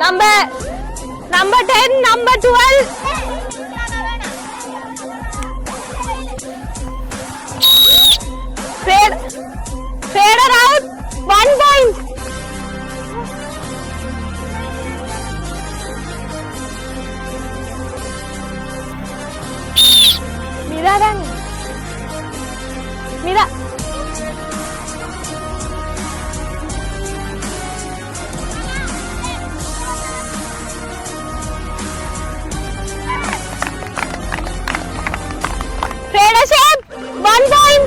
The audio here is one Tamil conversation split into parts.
Number 10, number 12. Fader out. 1 point. Mira dan. Mira. Fader shape. 1 point.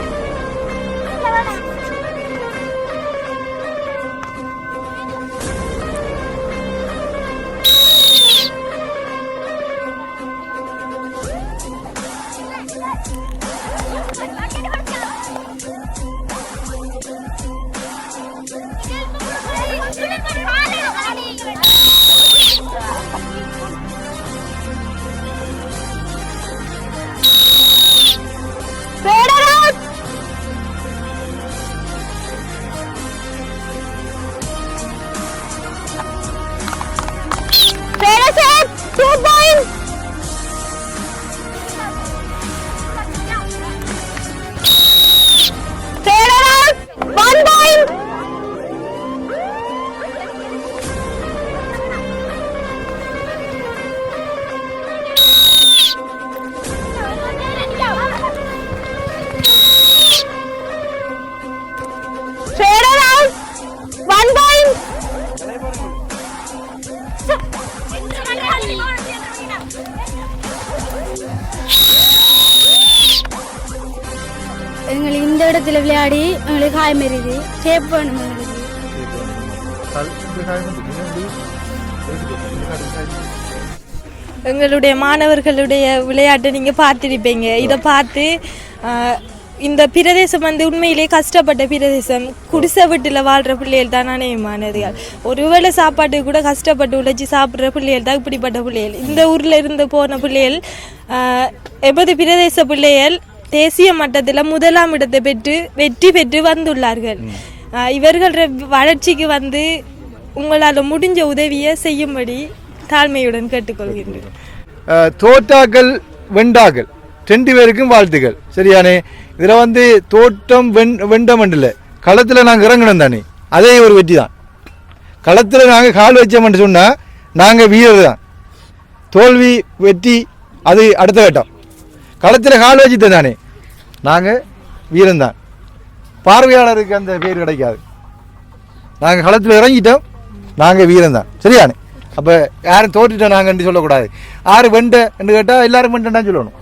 Fader out. Fader shape. 2 points. Fader out. 1 point. Fader out. 1 point. எங்களுக்கு இந்த இடத்துல விளையாடி எங்களுக்கு காயம் எறியுது ஷேப் வேணும் எங்களுடைய மாணவர்களுடைய விளையாட்டை நீங்கள் பார்த்துருப்பீங்க. இதை பார்த்து இந்த பிரதேசம் வந்து உண்மையிலேயே கஷ்டப்பட்ட பிரதேசம். குடிசை வீட்டில் வாழ்கிற பிள்ளைகள் தான் அநேகமானதுகள். ஒருவேளை சாப்பாட்டு கூட கஷ்டப்பட்டு உழைச்சி சாப்பிட்ற பிள்ளைகள் தான் இப்படிப்பட்ட பிள்ளைகள். இந்த ஊரில் இருந்து போன பிள்ளைகள் எமது பிரதேச பிள்ளைகள் தேசிய மட்டத்தில் 1ஆம் இடத்தை வெற்றி பெற்று வந்துள்ளார்கள். இவர்கள வளர்ச்சிக்கு வந்து உங்களால் முடிஞ்ச உதவியை செய்யும்படி தாழ்மையுடன் கேட்டுக்கொள்கின்றேன். தோட்டாக்கள் வெண்டாக்கள் 2 பேருக்கும் வாழ்த்துக்கள். சரியானே? இதில் வந்து தோட்டம் வெண்டமண்டில் களத்தில் நாங்கள் இறங்கணும் தானே, அதே ஒரு வெற்றி தான். களத்தில் நாங்கள் கால் வச்சோம்னு சொன்னால் நாங்கள் வீரர் தான். தோல்வி வெற்றி அது அடுத்த கட்டம். களத்தில் கால் வச்சுட்டு தானே நாங்கள் வீரன்தான். பார்வையாளருக்கு அந்த பேர் கிடைக்காது. நாங்கள் களத்தில் இறங்கிட்டோம், நாங்கள் வீரன்தான். சரியானே? அப்போ யாரும் தோற்றுட்டோம் நாங்கள் சொல்லக்கூடாது. யார் வெண்ட என்று கேட்டால் எல்லாரும் வெண்டன்னு சொல்லணும்.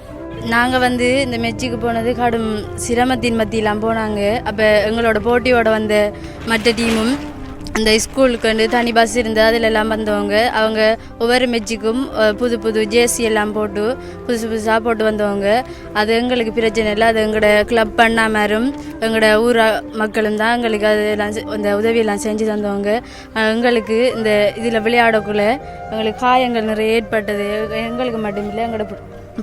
நாங்கள் வந்து இந்த மெச்சுக்கு போனது கடும் சிரமத்தின் மத்தியெல்லாம் போனாங்க. அப்போ எங்களோட போட்டியோட வந்த மற்ற டீமும் இந்த ஸ்கூலுக்கு வந்து தனி பஸ் இருந்து அதில் எல்லாம் வந்தவங்க. அவங்க ஒவ்வொரு மெச்சுக்கும் புது ஜேசி எல்லாம் போட்டு புதுசாக போட்டு வந்தவங்க. அது எங்களுக்கு பிரச்சனை இல்லை. அது எங்களோட கிளப் பண்ணாமரும் எங்களோட ஊர் மக்களும் தான் எங்களுக்கு அதெல்லாம் அந்த உதவியெல்லாம் செஞ்சு தந்தவங்க. எங்களுக்கு இந்த இதில் விளையாடக்குள்ளே எங்களுக்கு காயங்கள் நிறைய ஏற்பட்டது. எங்களுக்கு மட்டும் இல்லை, எங்களோட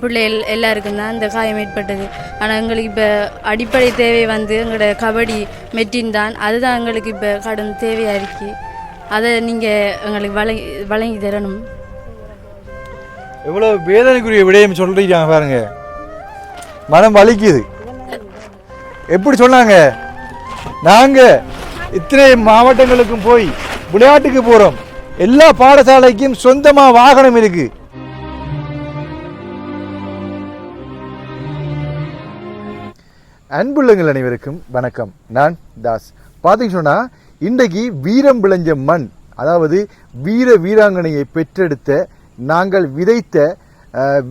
பிள்ளைகள் எல்லாருக்கும் தான் இந்த காயம் ஏற்பட்டது. ஆனால் எங்களுக்கு இப்போ அடிப்படை தேவை வந்து எங்களோட கபடி மெட்டின் தான். அதுதான் எங்களுக்கு இப்போ கடும் தேவையாக இருக்கு. அதை நீங்கள் எங்களுக்கு வழங்கி தரணும். எவ்வளோ வேதனைக்குரிய விடயம் சொல்றீங்க பாருங்க, மனம் வலிக்குது. எப்படி சொன்னாங்க, நாங்கள் இத்தனை மாவட்டங்களுக்கும் போய் விளையாட்டுக்கு போகிறோம், எல்லா பாடசாலைக்கும் சொந்தமாக வாகனம் இருக்கு. அன்புள்ளங்கள் அனைவருக்கும் வணக்கம். நான் தாஸ். பார்த்தீங்க சொன்னால் இன்றைக்கு வீரம் விளைஞ்ச மண், அதாவது வீராங்கனையை பெற்றெடுத்த நாங்கள் விதைத்த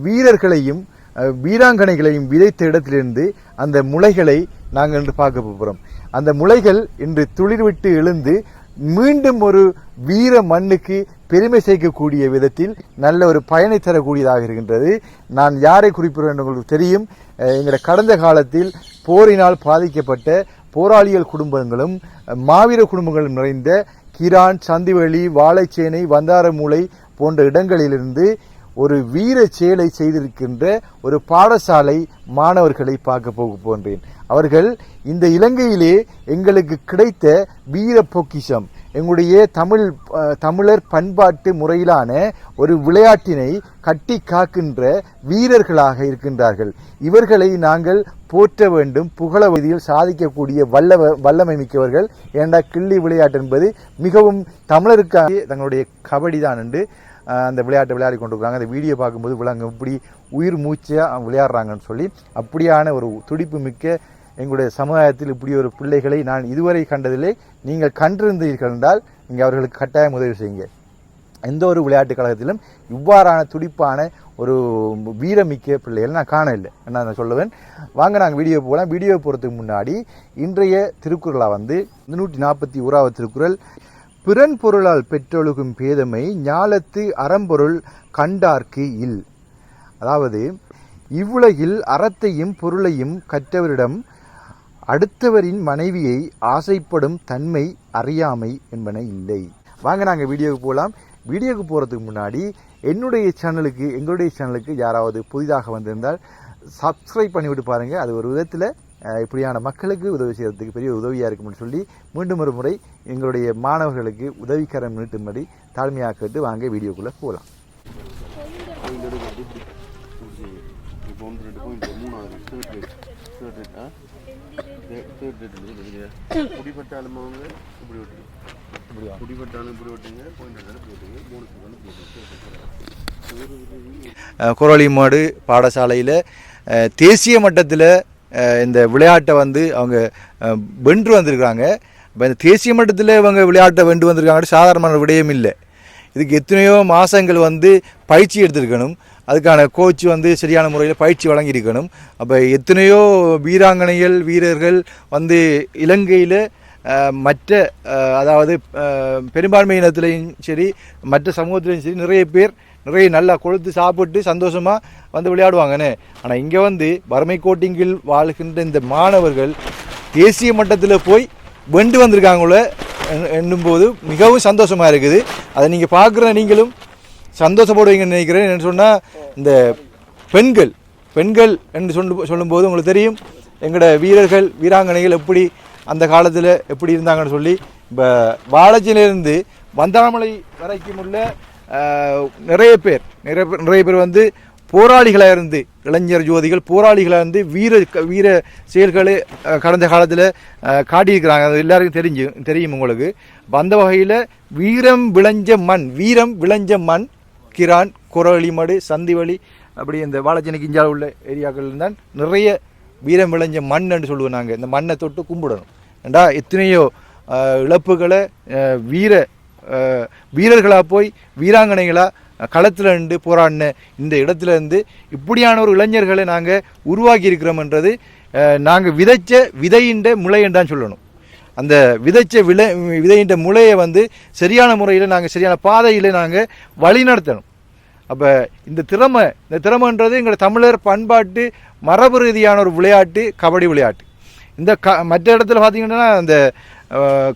வீரர்களையும் வீராங்கனைகளையும் விதைத்த இடத்திலிருந்து அந்த முளைகளை நாங்கள் இன்று பார்க்க போகிறோம். அந்த முளைகள் இன்று துளிர்விட்டு எழுந்து மீண்டும் ஒரு வீர மண்ணுக்கு பெருமை சேர்க்கக்கூடிய விதத்தில் நல்ல ஒரு பயனை தரக்கூடியதாக இருக்கின்றது. நான் யாரை குறிப்பிடுவேன் உங்களுக்கு தெரியும். எங்களோட கடந்த காலத்தில் போரினால் பாதிக்கப்பட்ட போராளிகள் குடும்பங்களும் மாவீர குடும்பங்களும் நிறைந்த கிரான், சந்திவெளி, வாழைச்சேனை, வந்தாரமூலை போன்ற இடங்களிலிருந்து ஒரு வீர செயலை செய்திருக்கின்ற ஒரு பாடசாலை மாணவர்களை பார்க்க போகின்றேன். அவர்கள் இந்த இலங்கையிலே எங்களுக்கு கிடைத்த வீர பொக்கிஷம், எங்களுடைய தமிழர் பண்பாட்டு முறையிலான ஒரு விளையாட்டினை கட்டி காக்கின்ற வீரர்களாக இருக்கின்றார்கள். இவர்களை நாங்கள் போற்ற வேண்டும், புகழ வழியில் சாதிக்கக்கூடிய வல்லமை மிக்கவர்கள். ஏண்டா கிள்ளி விளையாட்டு என்பது மிகவும் தமிழருக்காக தங்களுடைய கபடி தான் என்று அந்த விளையாட்டை விளையாடி கொண்டிருக்கிறாங்க. அந்த வீடியோ பார்க்கும்போது விலங்கு இப்படி உயிர் மூச்சையாக விளையாடுறாங்கன்னு சொல்லி அப்படியான ஒரு துடிப்பு மிக்க எங்களுடைய சமுதாயத்தில் இப்படி ஒரு பிள்ளைகளை நான் இதுவரை கண்டதில்லை. நீங்கள் கண்டிருந்தீர்கள் என்றால் நீங்கள் அவர்களுக்கு கட்டாயம் உதவி செய்யுங்க. எந்த ஒரு விளையாட்டு கழகத்திலும் இவ்வாறான துடிப்பான ஒரு வீரமிக்க பிள்ளைகள் நான் காண இல்லை என்ன நான் சொல்லுவேன். வாங்க நாங்கள் வீடியோ போகலாம். வீடியோ போகிறதுக்கு முன்னாடி இன்றைய திருக்குறளாக 141வது திருக்குறள், பிறன் பொருளால் பெற்றொழுகும் பேதமை ஞாலத்து அறம்பொருள் கண்டார்க்கு இல். அதாவது இவ்வுலகில் அறத்தையும் பொருளையும் கற்றவரிடம் அடுத்தவரின் மனைவியை ஆசைப்படும் தன்மை அறியாமை என்பன இல்லை. வாங்க நாங்கள் வீடியோவுக்கு போகலாம். வீடியோவுக்கு போகிறதுக்கு முன்னாடி எங்களுடைய சேனலுக்கு யாராவது புதிதாக வந்திருந்தால் சப்ஸ்கிரைப் பண்ணிவிட்டு பாருங்கள். அது ஒரு விதத்தில் இப்படியான மக்களுக்கு உதவி செய்கிறதுக்கு பெரிய உதவியாக இருக்கும்னு சொல்லி மீண்டும் ஒரு முறை எங்களுடைய மாணவர்களுக்கு உதவிக்கரம் நீட்டும்படி தாழ்மையாக கேட்டு வாங்க வீடியோக்குள்ளே போகலாம். குரலிமாடு பாடசாலையில் தேசிய மட்டத்தில் இந்த விளையாட்டை அவங்க வென்று வந்திருக்கிறாங்க. இப்போ இந்த தேசிய மட்டத்தில் இவங்க விளையாட்டை வென்று வந்திருக்காங்க சாதாரணமான விடயம் இல்லை. இதுக்கு எத்தனையோ மாதங்கள் பயிற்சி எடுத்திருக்கணும். அதுக்கான கோச் சரியான முறையில் பயிற்சி வழங்கியிருக்கணும். அப்போ எத்தனையோ வீராங்கனைகள் வீரர்கள் இலங்கையில் மற்ற அதாவது பெரும்பான்மை இனத்திலையும் சரி மற்ற சமூகத்திலையும் சரி நிறைய நல்லா கொழுத்து சாப்பிட்டு சந்தோஷமாக விளையாடுவாங்கன்னு. ஆனால் இங்கே வறுமை கோட்டிங்கில் வாழ்கின்ற இந்த மாணவர்கள் தேசிய மட்டத்தில் போய் வென்று வந்திருக்காங்கள என்னும்போது மிகவும் சந்தோஷமாக இருக்குது. அதை நீங்கள் பார்க்குற நீங்களும் சந்தோஷப்படுவீங்கன்னு நினைக்கிறேன். என்ன சொன்னால் இந்த பெண்கள் என்று சொல்லும்போது உங்களுக்கு தெரியும் எங்களோட வீரர்கள் வீராங்கனைகள் எப்படி அந்த காலத்தில் எப்படி இருந்தாங்கன்னு சொல்லி. இப்போ வாழைச்சியிலிருந்து வந்தாமலை வரைக்கும் உள்ள நிறைய பேர் போராளிகளாக இருந்து இளைஞர் ஜோதிகள் போராளிகளாக இருந்து வீர செயல்களை கடந்த காலத்தில் காட்டியிருக்கிறாங்க. அது எல்லாருக்கும் தெரியும் உங்களுக்கு. அந்த வகையில் வீரம் விளைஞ்ச மண் கிரான் குரலிமடு சந்திவழி அப்படி இந்த வாழைச்சேனை கிஞ்சால் உள்ள ஏரியாக்கள் தான் நிறைய வீரம் விளைஞ்ச மண் என்று சொல்லுவோம். நாங்கள் இந்த மண்ணை தொட்டு கும்பிடணும். ஏண்டா எத்தனையோ இழப்புகளை வீரர்களாக போய் வீராங்கனைகளாக களத்தில் இருந்து போராடின இந்த இடத்துல இருந்து இப்படியான ஒரு இளைஞர்களை நாங்கள் உருவாக்கி இருக்கிறோம்ன்றது நாங்கள் விதைச்ச விதையின்ற முளை என்றான் சொல்லணும். அந்த விதைச்ச விதையின்ற முளையை சரியான முறையில் நாங்கள் சரியான பாதையில் நாங்கள் வழி நடத்தணும். அப்போ இந்த திறமைன்றது எங்கள் தமிழர் பண்பாட்டு மரபு ரீதியான ஒரு விளையாட்டு கபடி விளையாட்டு. இந்த மற்ற இடத்துல பார்த்தீங்கன்னா இந்த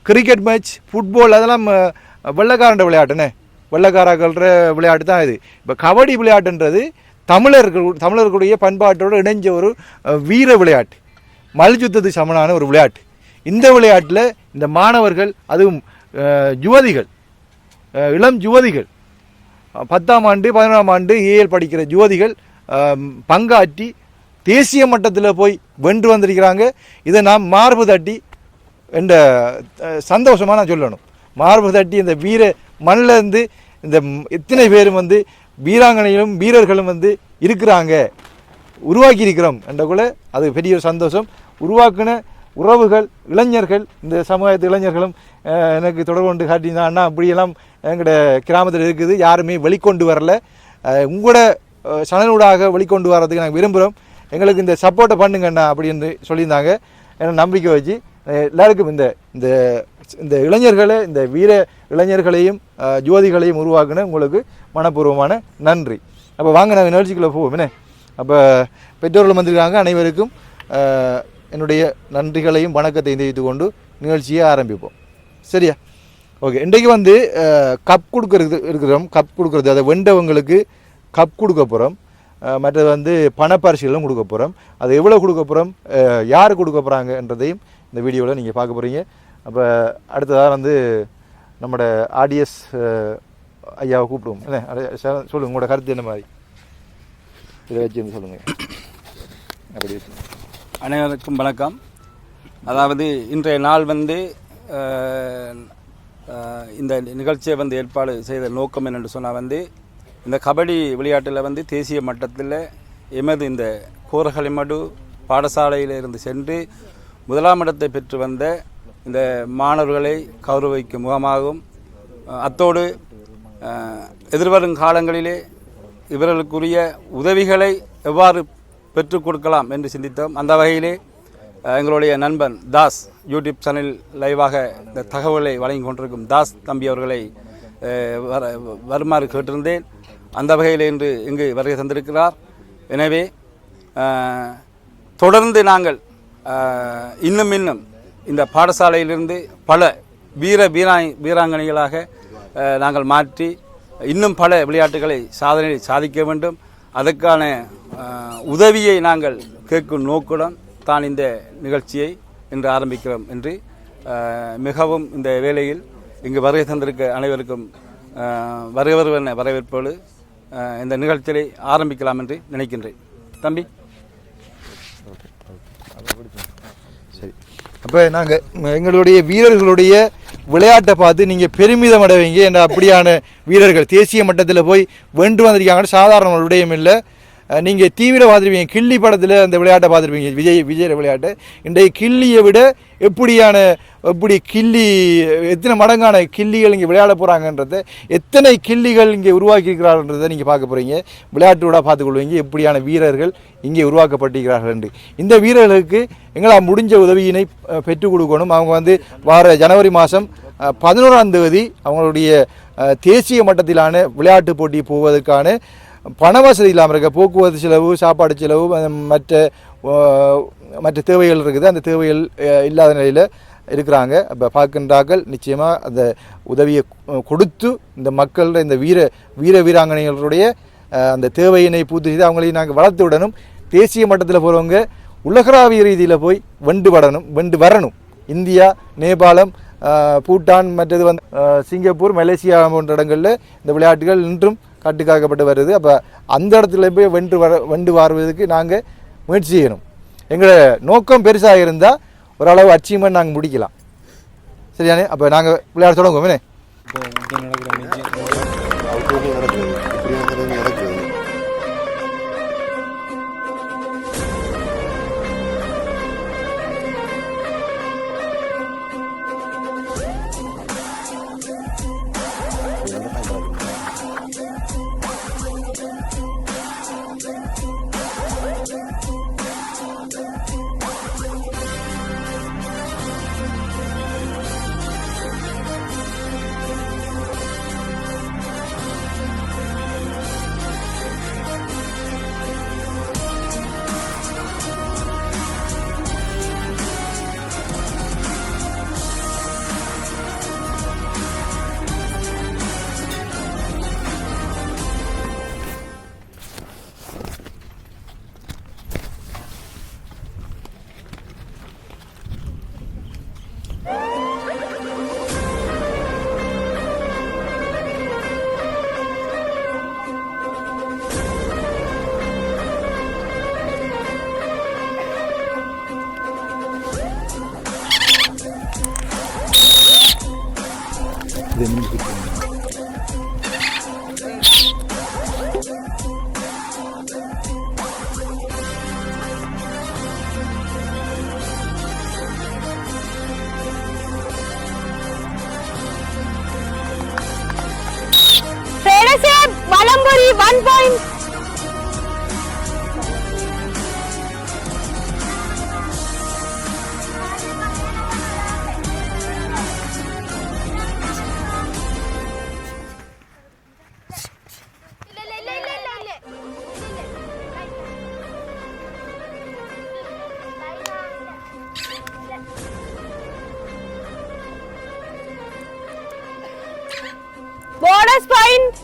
கிரிக்கெட் மேட்ச் ஃபுட்பால் அதெல்லாம் வெள்ளைக்காரன்ற விளையாட்டுன்னு வெள்ளைக்காரர்கள்ற விளையாட்டு தான் இது. இப்போ கபடி விளையாட்டுன்றது தமிழர்களுடைய பண்பாட்டோடு இணைஞ்ச ஒரு வீர விளையாட்டு, மல்யுத்தத்துக்கு சமனான ஒரு விளையாட்டு. இந்த விளையாட்டில் இந்த மாணவர்கள் அதுவும் இளம் யுவதிகள் 10ஆம் ஆண்டு 11ஆம் ஆண்டு ஏஎல் படிக்கிற யுவதிகள் பங்காற்றி தேசிய மட்டத்தில் போய் வென்று வந்திருக்கிறாங்க. இதை நாம் மார்பு தட்டி என்ற சந்தோஷமாக நான் சொல்லணும். மார்பு தட்டி இந்த வீர மண்ணில் இருந்து இந்த எத்தனை பேரும் வீராங்கனைகளும் வீரர்களும் இருக்கிறாங்க உருவாக்கி இருக்கிறோம் என்றக்குள்ள அது பெரிய ஒரு சந்தோஷம். உருவாக்கின உறவுகள் இளைஞர்கள் இந்த சமுதாயத்து இளைஞர்களும் எனக்கு தொடர்பு கொண்டு காட்டினா அண்ணா அப்படியெல்லாம் எங்களோட கிராமத்தில் இருக்குது, யாருமே வெளிக்கொண்டு வரல, உங்களோட சனலூடாக வெளிக்கொண்டு வர்றதுக்கு நாங்கள் விரும்புகிறோம், எங்களுக்கு இந்த சப்போர்ட்டை பண்ணுங்கண்ணா அப்படின்னு சொல்லியிருந்தாங்க. எனக்கு நம்பிக்கை வச்சு எல்லாருக்கும் இந்த இந்த இளைஞர்களை இந்த வீர இளைஞர்களையும் ஜோதிகளையும் உருவாக்குன உங்களுக்கு மனப்பூர்வமான நன்றி. அப்போ வாங்க நாங்கள் நிகழ்ச்சிக்குள்ளே போவோம். என்ன அப்போ பெற்றோர்கள் வந்திருக்காங்க, அனைவருக்கும் என்னுடைய நன்றிகளையும் வணக்கத்தையும் தெரிவித்து கொண்டு நிகழ்ச்சியை ஆரம்பிப்போம். சரியா? ஓகே. இன்றைக்கு கப் கொடுக்கறது இருக்கிறோம். கப் கொடுக்கறது அதை வெண்டவங்களுக்கு கப் கொடுக்க போகிறோம், மற்றது வந்து பணப்பரிசுகளும் கொடுக்க போகிறோம். அது எவ்வளோ கொடுக்க போகிறோம், யார் கொடுக்க போகிறாங்கன்றதையும் இந்த வீடியோவில் நீங்கள் பார்க்க போகிறீங்க. அப்போ அடுத்ததாக வந்து நம்மளோட ஆடியஸ் ஐயாவை கூப்பிடுவோம். என்ன சொல்லுங்கள், உங்களோட கருத்து என்ன மாதிரி இதை வச்சு சொல்லுங்கள். அப்படி அனைவருக்கும் வணக்கம். அதாவது இன்றைய நாள் வந்து இந்த நிகழ்ச்சியை வந்து ஏற்பாடு செய்த நோக்கம் என்னென்று சொன்னால் வந்து இந்த கபடி விளையாட்டில் வந்து தேசிய மட்டத்தில் எமது இந்த கோரகளிமடு பாடசாலையில் இருந்து சென்று முதலாம் இடத்தை பெற்று வந்த இந்த மாணவர்களை கௌரவிக்கும் முகமாகவும் அத்தோடு எதிர்வரும் காலங்களிலே இவர்களுக்குரிய உதவிகளை எவ்வாறு பெற்றுக் கொடுக்கலாம் என்று சிந்தித்தோம். அந்த வகையிலே எங்களுடைய நண்பன் தாஸ் யூடியூப் சேனல் லைவாக இந்த தகவலை வழங்கி கொண்டிருக்கும் தாஸ் தம்பி அவர்களை வருமாறு கேட்டிருந்தேன். அந்த வகையில் இன்று இங்கு வருகை தந்திருக்கிறார். எனவே தொடர்ந்து நாங்கள் இன்னும் இந்த பாடசாலையிலிருந்து பல வீராங்கனைகளாக நாங்கள் மாற்றி இன்னும் பல விளையாட்டுகளை சாதிக்க வேண்டும். அதற்கான உதவியை நாங்கள் கேட்கும் நோக்குடன் தான் இந்த நிகழ்ச்சியை இன்று ஆரம்பிக்கிறோம் என்று மிகவும் இந்த வேளையில் இங்கு வருகை தந்திருக்க அனைவருக்கும் வருவன வரவேற்போடு இந்த நிகழ்ச்சியை ஆரம்பிக்கலாம் என்று நினைக்கின்றேன். தம்பி சரி, அப்போ நாங்கள் எங்களுடைய வீரர்களுடைய விளையாட்டை பார்த்து நீங்கள் பெருமிதம் அடைவீங்க. என்ற அப்படியான வீரர்கள் தேசிய மட்டத்தில் போய் வென்று வந்திருக்காங்க. சாதாரண விடயம் இல்லை. நீங்கள் டிவியில் பார்த்துருப்பீங்க, கில்லி படத்தில் அந்த விளையாட்டை பார்த்துருப்பீங்க, விஜய் விளையாட்டு. இன்றைய கில்லியை விட எப்படி கில்லி எத்தனை மடங்கான கில்லிகள் இங்கே விளையாட போகிறாங்கன்றதை, எத்தனை கில்லிகள் இங்கே உருவாக்கியிருக்கிறார்கள்ன்றதை நீங்கள் பார்க்க போகிறீங்க. விளையாட்டோட பார்த்துக்கொள்வீங்க எப்படியான வீரர்கள் இங்கே உருவாக்கப்பட்டிருக்கிறார்கள் என்று. இந்த வீரர்களுக்கு எங்களால் முடிஞ்ச உதவியினை பெற்றுக் கொடுக்கணும். அவங்க வந்து வார ஜனவரி மாதம் 11ஆம் தேதி அவங்களுடைய தேசிய மட்டத்திலான விளையாட்டு போட்டி போவதற்கான பண வசதி இல்லாமல் இருக்க, போக்குவரத்து செலவு, சாப்பாடு செலவு, மற்ற தேவைகள் இருக்குது. அந்த தேவைகள் இல்லாத நிலையில் இருக்கிறாங்க. அப்போ பார்க்கின்றார்கள். நிச்சயமாக அந்த உதவியை கொடுத்து இந்த மக்களோட இந்த வீராங்கனைகளுடைய அந்த தேவையினை பூர்த்தி செய்து அவங்களையும் நாங்கள் வளர்த்து விடணும். தேசிய மட்டத்தில் போகிறவங்க உலகளாவிய ரீதியில் போய் வெண்டு வரணும். இந்தியா, நேபாளம், பூட்டான், மற்றது வந்து சிங்கப்பூர், மலேசியா போன்ற இடங்களில் இந்த விளையாட்டுகள் இன்றும் கட்டுக்காக்கப்பட்டு வருது. அப்போ அந்த இடத்துல போய் வெண்டு வருவதற்கு நாங்கள் முயற்சி செய்யணும். எங்களோட நோக்கம் பெருசாக இருந்தால் ஓரளவு அச்சீவ்மெண்ட் நாங்கள் முடிக்கலாம். சரியானே? அப்போ நாங்கள் விளையாட தொடங்குவோம். வலம்புரி 1 point. Bonus point.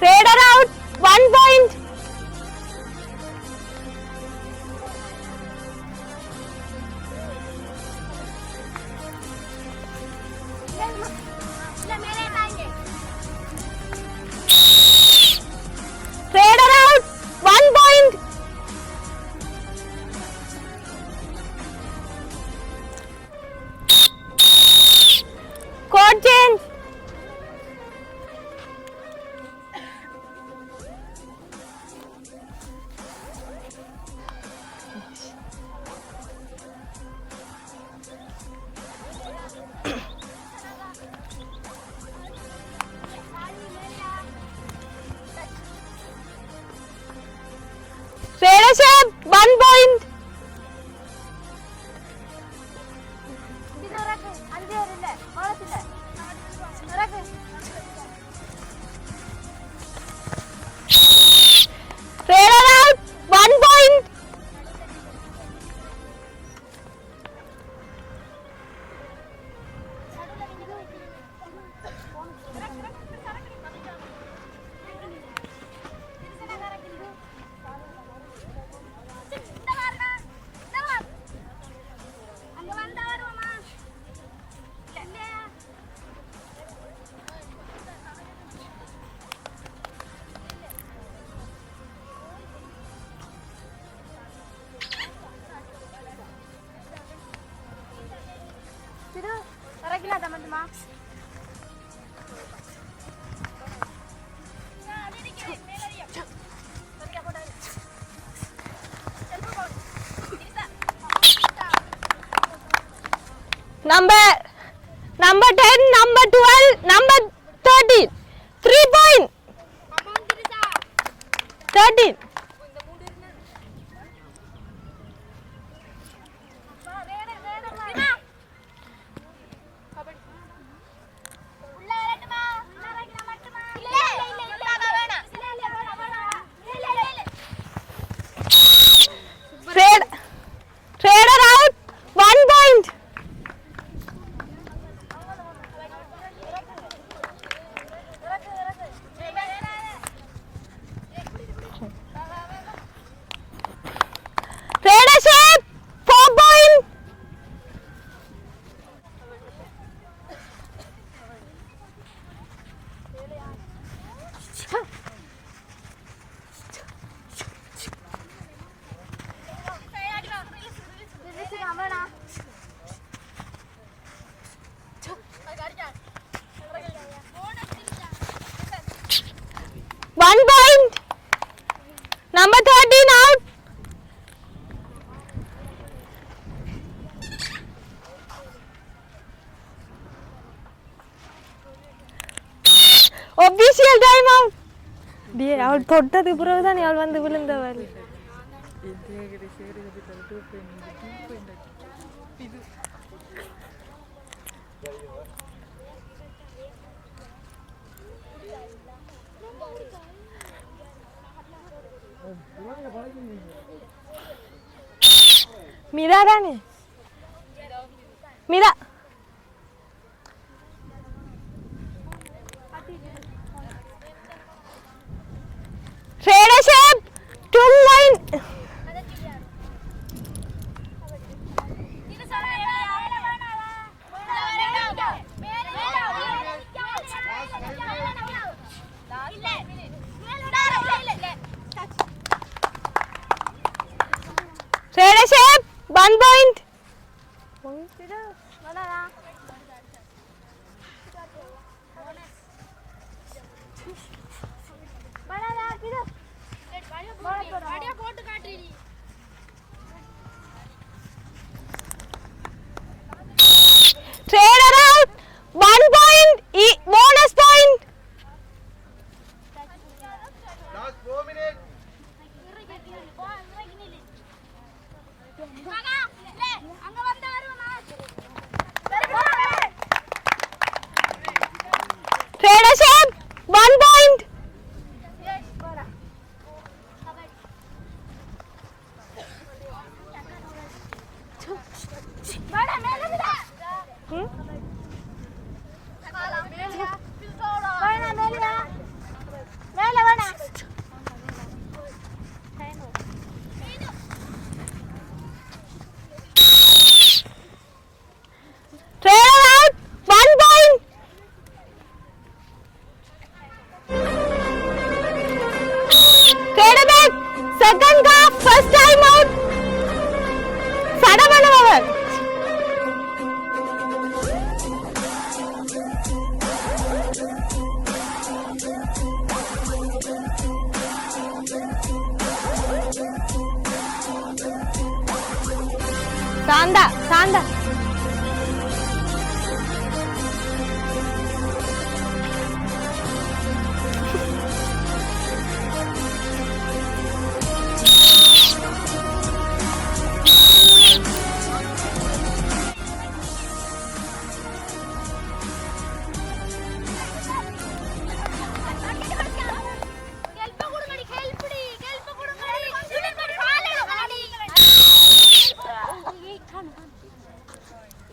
Raider out. 1 point. Raider out. 1 point. Court change. Raider shape. 1 point. Raider out. 1 point. Number 10, number 12, number 13. 3 point. 13. Raider out. 1 point. Raider shape. 4 point. One point. Number 13 out. Official time out. Dear, அவள் தொட்டதுக்கு பிறகுதான் அவள் வந்து விழுந்தவள். மீரா தானே? Meera. Raider shape 2 line. Raider shape 1 point. Raider out. 1 point. Bonus point. Last 4 minutes. Raider shape 1 point. Second half, first time out. Sadavana over. Sanda.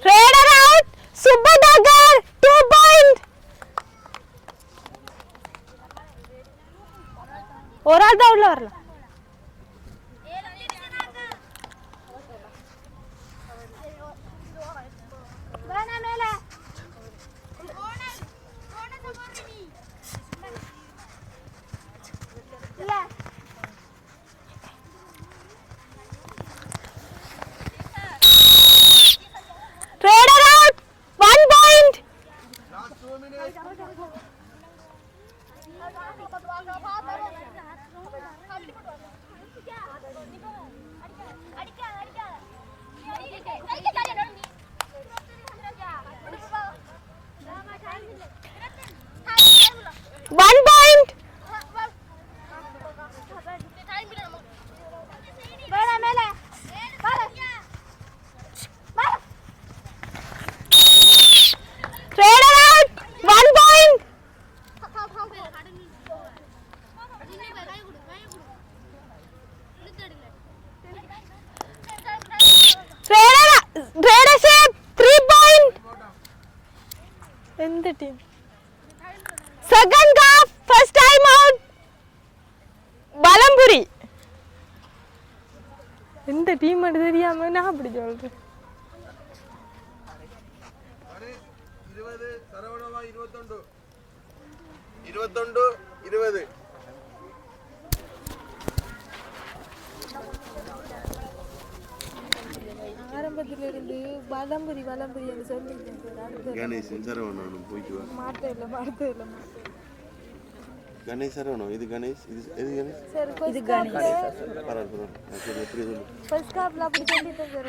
Raider out. Subhadagar 2 point. ஒரு ஆள் தான் உள்ள வரலாம். Raider out. 1 point. One point. Raider out. 1 point. Raider shape 3 point. In the team. Second half, first time out. Balamburi. இந்த டீம் அது தெரியாம நான் அப்படி சொல்றேன். 20 சரவணமா 21 20 ஆரம்பத்துல இருந்து வலம்புரி என்று சொல்லிட்டேன் சார். கணேசன் சரவணனும் போயிட்டு வா. மாட்டே இல்ல. கணேஷ் சரவணம் இது கணேஷ் இது கணேஷ் சார் இது கணேஷ். பரவாயில்ல சரி எப்படி சொல்லு. ஃபர்ஸ்ட் ஹாஃப்ல அப்படி சொல்லிட்டேன் சார்.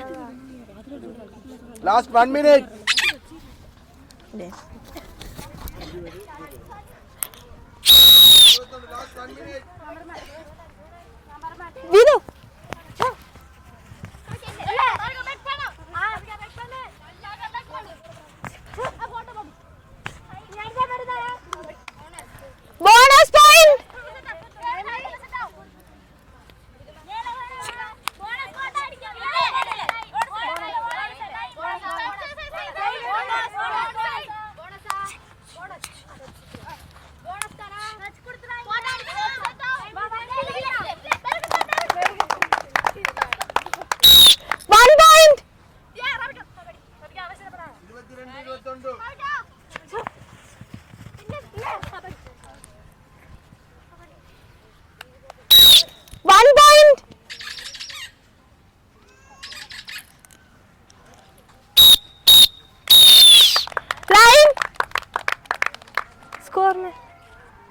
Last 1 minute. விடு. Bonus point. One point. One point. Line. Score me.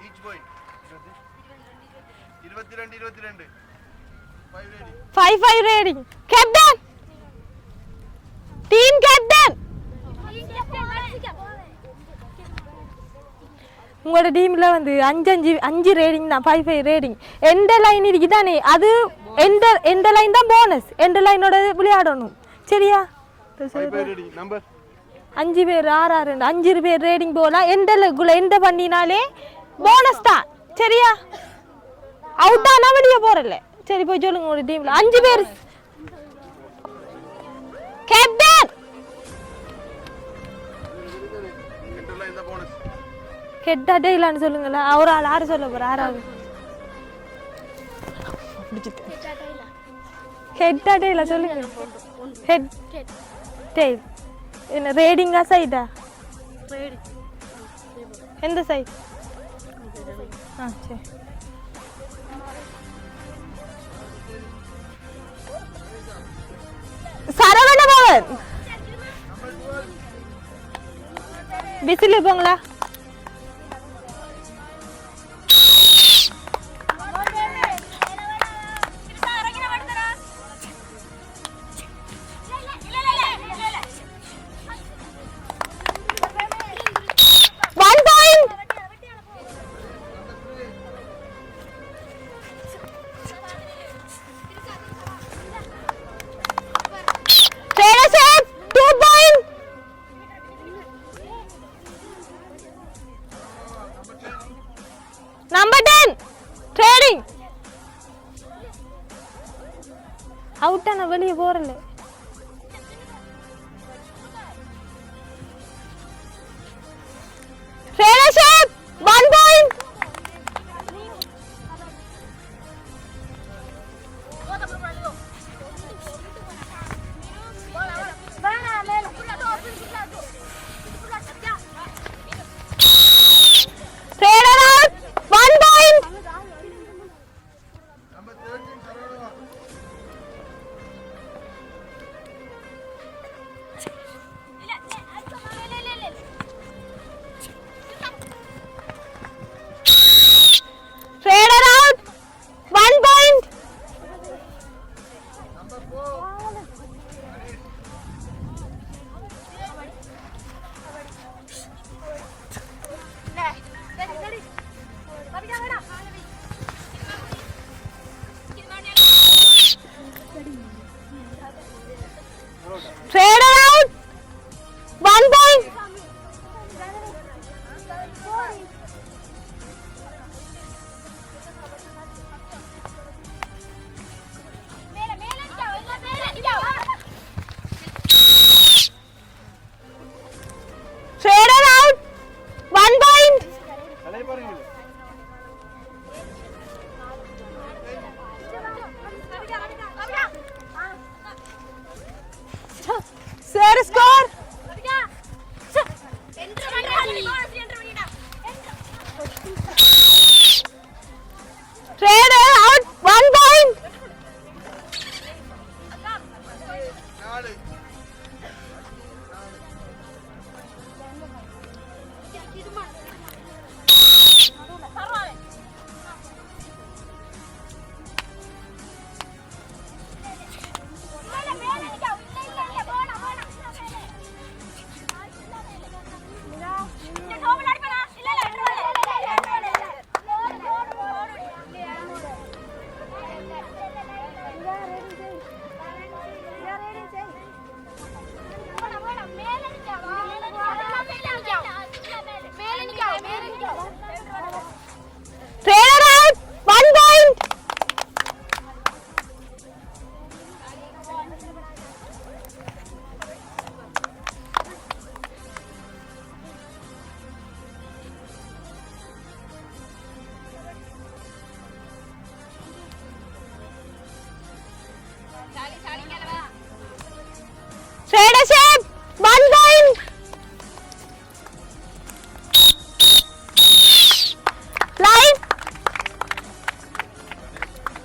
Each point. 22. 5 ready. 5 rating. Captain. Team captain. உங்களோட டீம்ல வந்து 5 ரேடிங் தான் 5 ரேடிங். எந்த லைன் இருக்குதானே அது எந்த லைன் தான் போனஸ். எந்த லைனோட விளையாடணும் சரியா? 5 ready. Number 5 பேர் 6 5 பேர் ரேடிங் போகலாம். எந்த பண்ணினாலே போனஸ் தான் சரியா? அவுட் ஆனா வெளியே போறல. சரி போய் சொல்லுங்க உங்களோட டீம்ல 5 பேர். கேப்டன் ஹெட் அட்டையிலான்னு சொல்லுங்களா ஒரு ஆள் யாரு சொல்ல போற யாராவது ஹெட் அட்டையில சொல்லுங்க ஹெட் டெயில் என்ன ரேடிங்கா சைடா எந்த சைட் சரி சரவணபவன் விசில் போங்களா அவுட்டான வெளியே போறல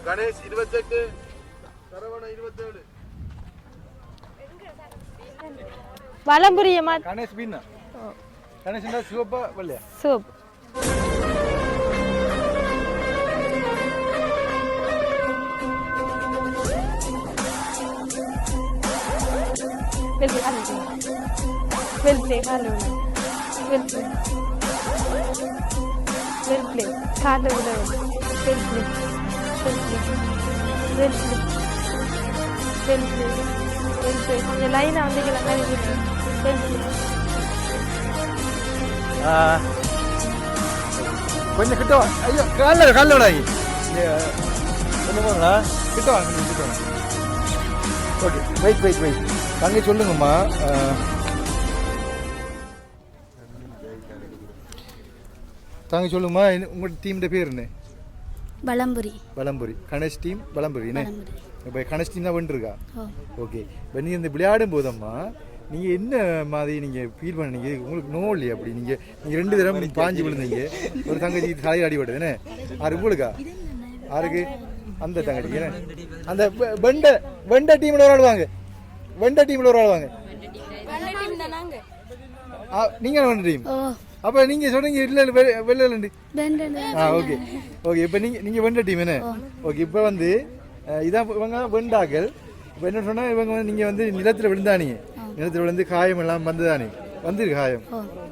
கணேஷ் 28 சரவண 27 வலம்புரிய கணேஷ் பின்ன கணேஷ் இந்த சிவப்பா வெள்ளையா சிவப்பு Well play, hello. Well play. Well play. Hello. Well play. Well play. Well play. Well play. Well play. கொஞ்சம் லைனா வந்தீங்களா மாதிரி well play. கொஞ்சம் கிட்ட வா. ஐயோ கால்ல வாங்கி என்ன போறா கிட்ட வாங்க ஓகே வெயிட் தங்கை சொல்லுங்கம்மா தாங்க சொல்லுமா உங்களோட டீமோட பேர் என்ன? பலம்புரி. பலம்புரி. கணேஷ் டீம் பலம்புரி என்ன? இப்போ கணேஷ் டீம் தான் வந்துருக்கா? ஓகே. இப்போ நீங்கள் இந்த விளையாடும் போதம்மா நீங்கள் என்ன மாதிரி நீங்கள் ஃபீல் பண்ணீங்க? உங்களுக்கு நோ இல்லையா? அப்படி நீங்கள் 2 தடவை பாஞ்சு விழுந்தீங்க, ஒரு தங்கச்சி தலையில் அடிபடுது என்ன? ஆறு உங்களுக்கா? ஆருக்கு? அந்த தங்கச்சி என்ன? அந்த வெண்ட டீமில் ஒரு ஆள் வாங்க, வெண்ட டீமில் ஒரு ஆள் வாங்க. நீங்கள் வெண்ட டீம். அப்போ நீங்கள் சொல்கிறீங்க இல்லை வெள்ளை. Okay okay. இப்போ நீங்கள் வெண்ட டீம் என்ன? ஓகே. இப்போ வந்து இதான் இவங்க வெண்டாக்கள். இப்போ என்ன சொன்னால் இவங்க வந்து நீங்கள் வந்து நிலத்தில் விழுந்தானீங்க, நிலத்தில் விழுந்து காயம் எல்லாம் வந்ததானே? வந்துருக்கு காயம்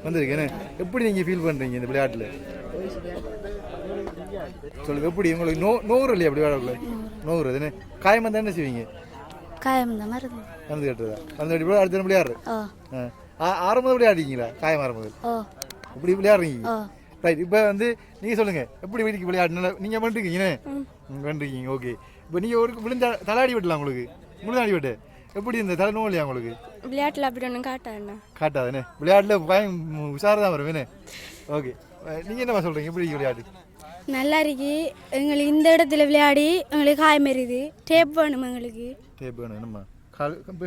வந்துருக்கு என்ன? எப்படி நீங்கள் ஃபீல் பண்ணுறீங்க இந்த விளையாட்டில்? சொல்லுங்கள். எப்படி உங்களுக்கு நோறு இல்லையா அப்படி விளையாடக்குள்ள? நோறு என்ன? காயம் வந்தால் என்ன செய்வீங்க? காயம் வந்தால் மருந்து கட்டுறதா? மருந்து கட்டி அடுத்த விளையாடுற ஆரம்பம் விளையாடுறீங்களா? காயம் ஆரம்பம் இப்படி விளையாடுறீங்க. ரைட். இப்போ வந்து நீங்கள் சொல்லுங்கள் எப்படி வீட்டுக்கு விளையாடுனால நீங்கள் பண்ணிருக்கீங்கண்ணே? பண்ணிருக்கீங்க. ஓகே. இப்போ நீங்கள் ஒரு விழுந்த தலையாடி விட்டலாம் உங்களுக்கு முழுதாடி விட்டு எப்படி இந்த தலை நோய் இல்லையா உங்களுக்கு? விளையாட்டில் அப்படி ஒன்றும் காட்டாதுண்ணே. விளையாட்டில் பயம் உஷாரதான் வரும் என்ன? ஓகே. நீங்கள் என்னம்மா சொல்கிறீங்க? எப்படி விளையாடு? நல்லா இருக்கு. எங்களுக்கு இந்த இடத்துல விளையாடி எங்களுக்கு காயம் வருது. டேப் வேணும் எங்களுக்கு. டேப் வேணும் என்னம்மா?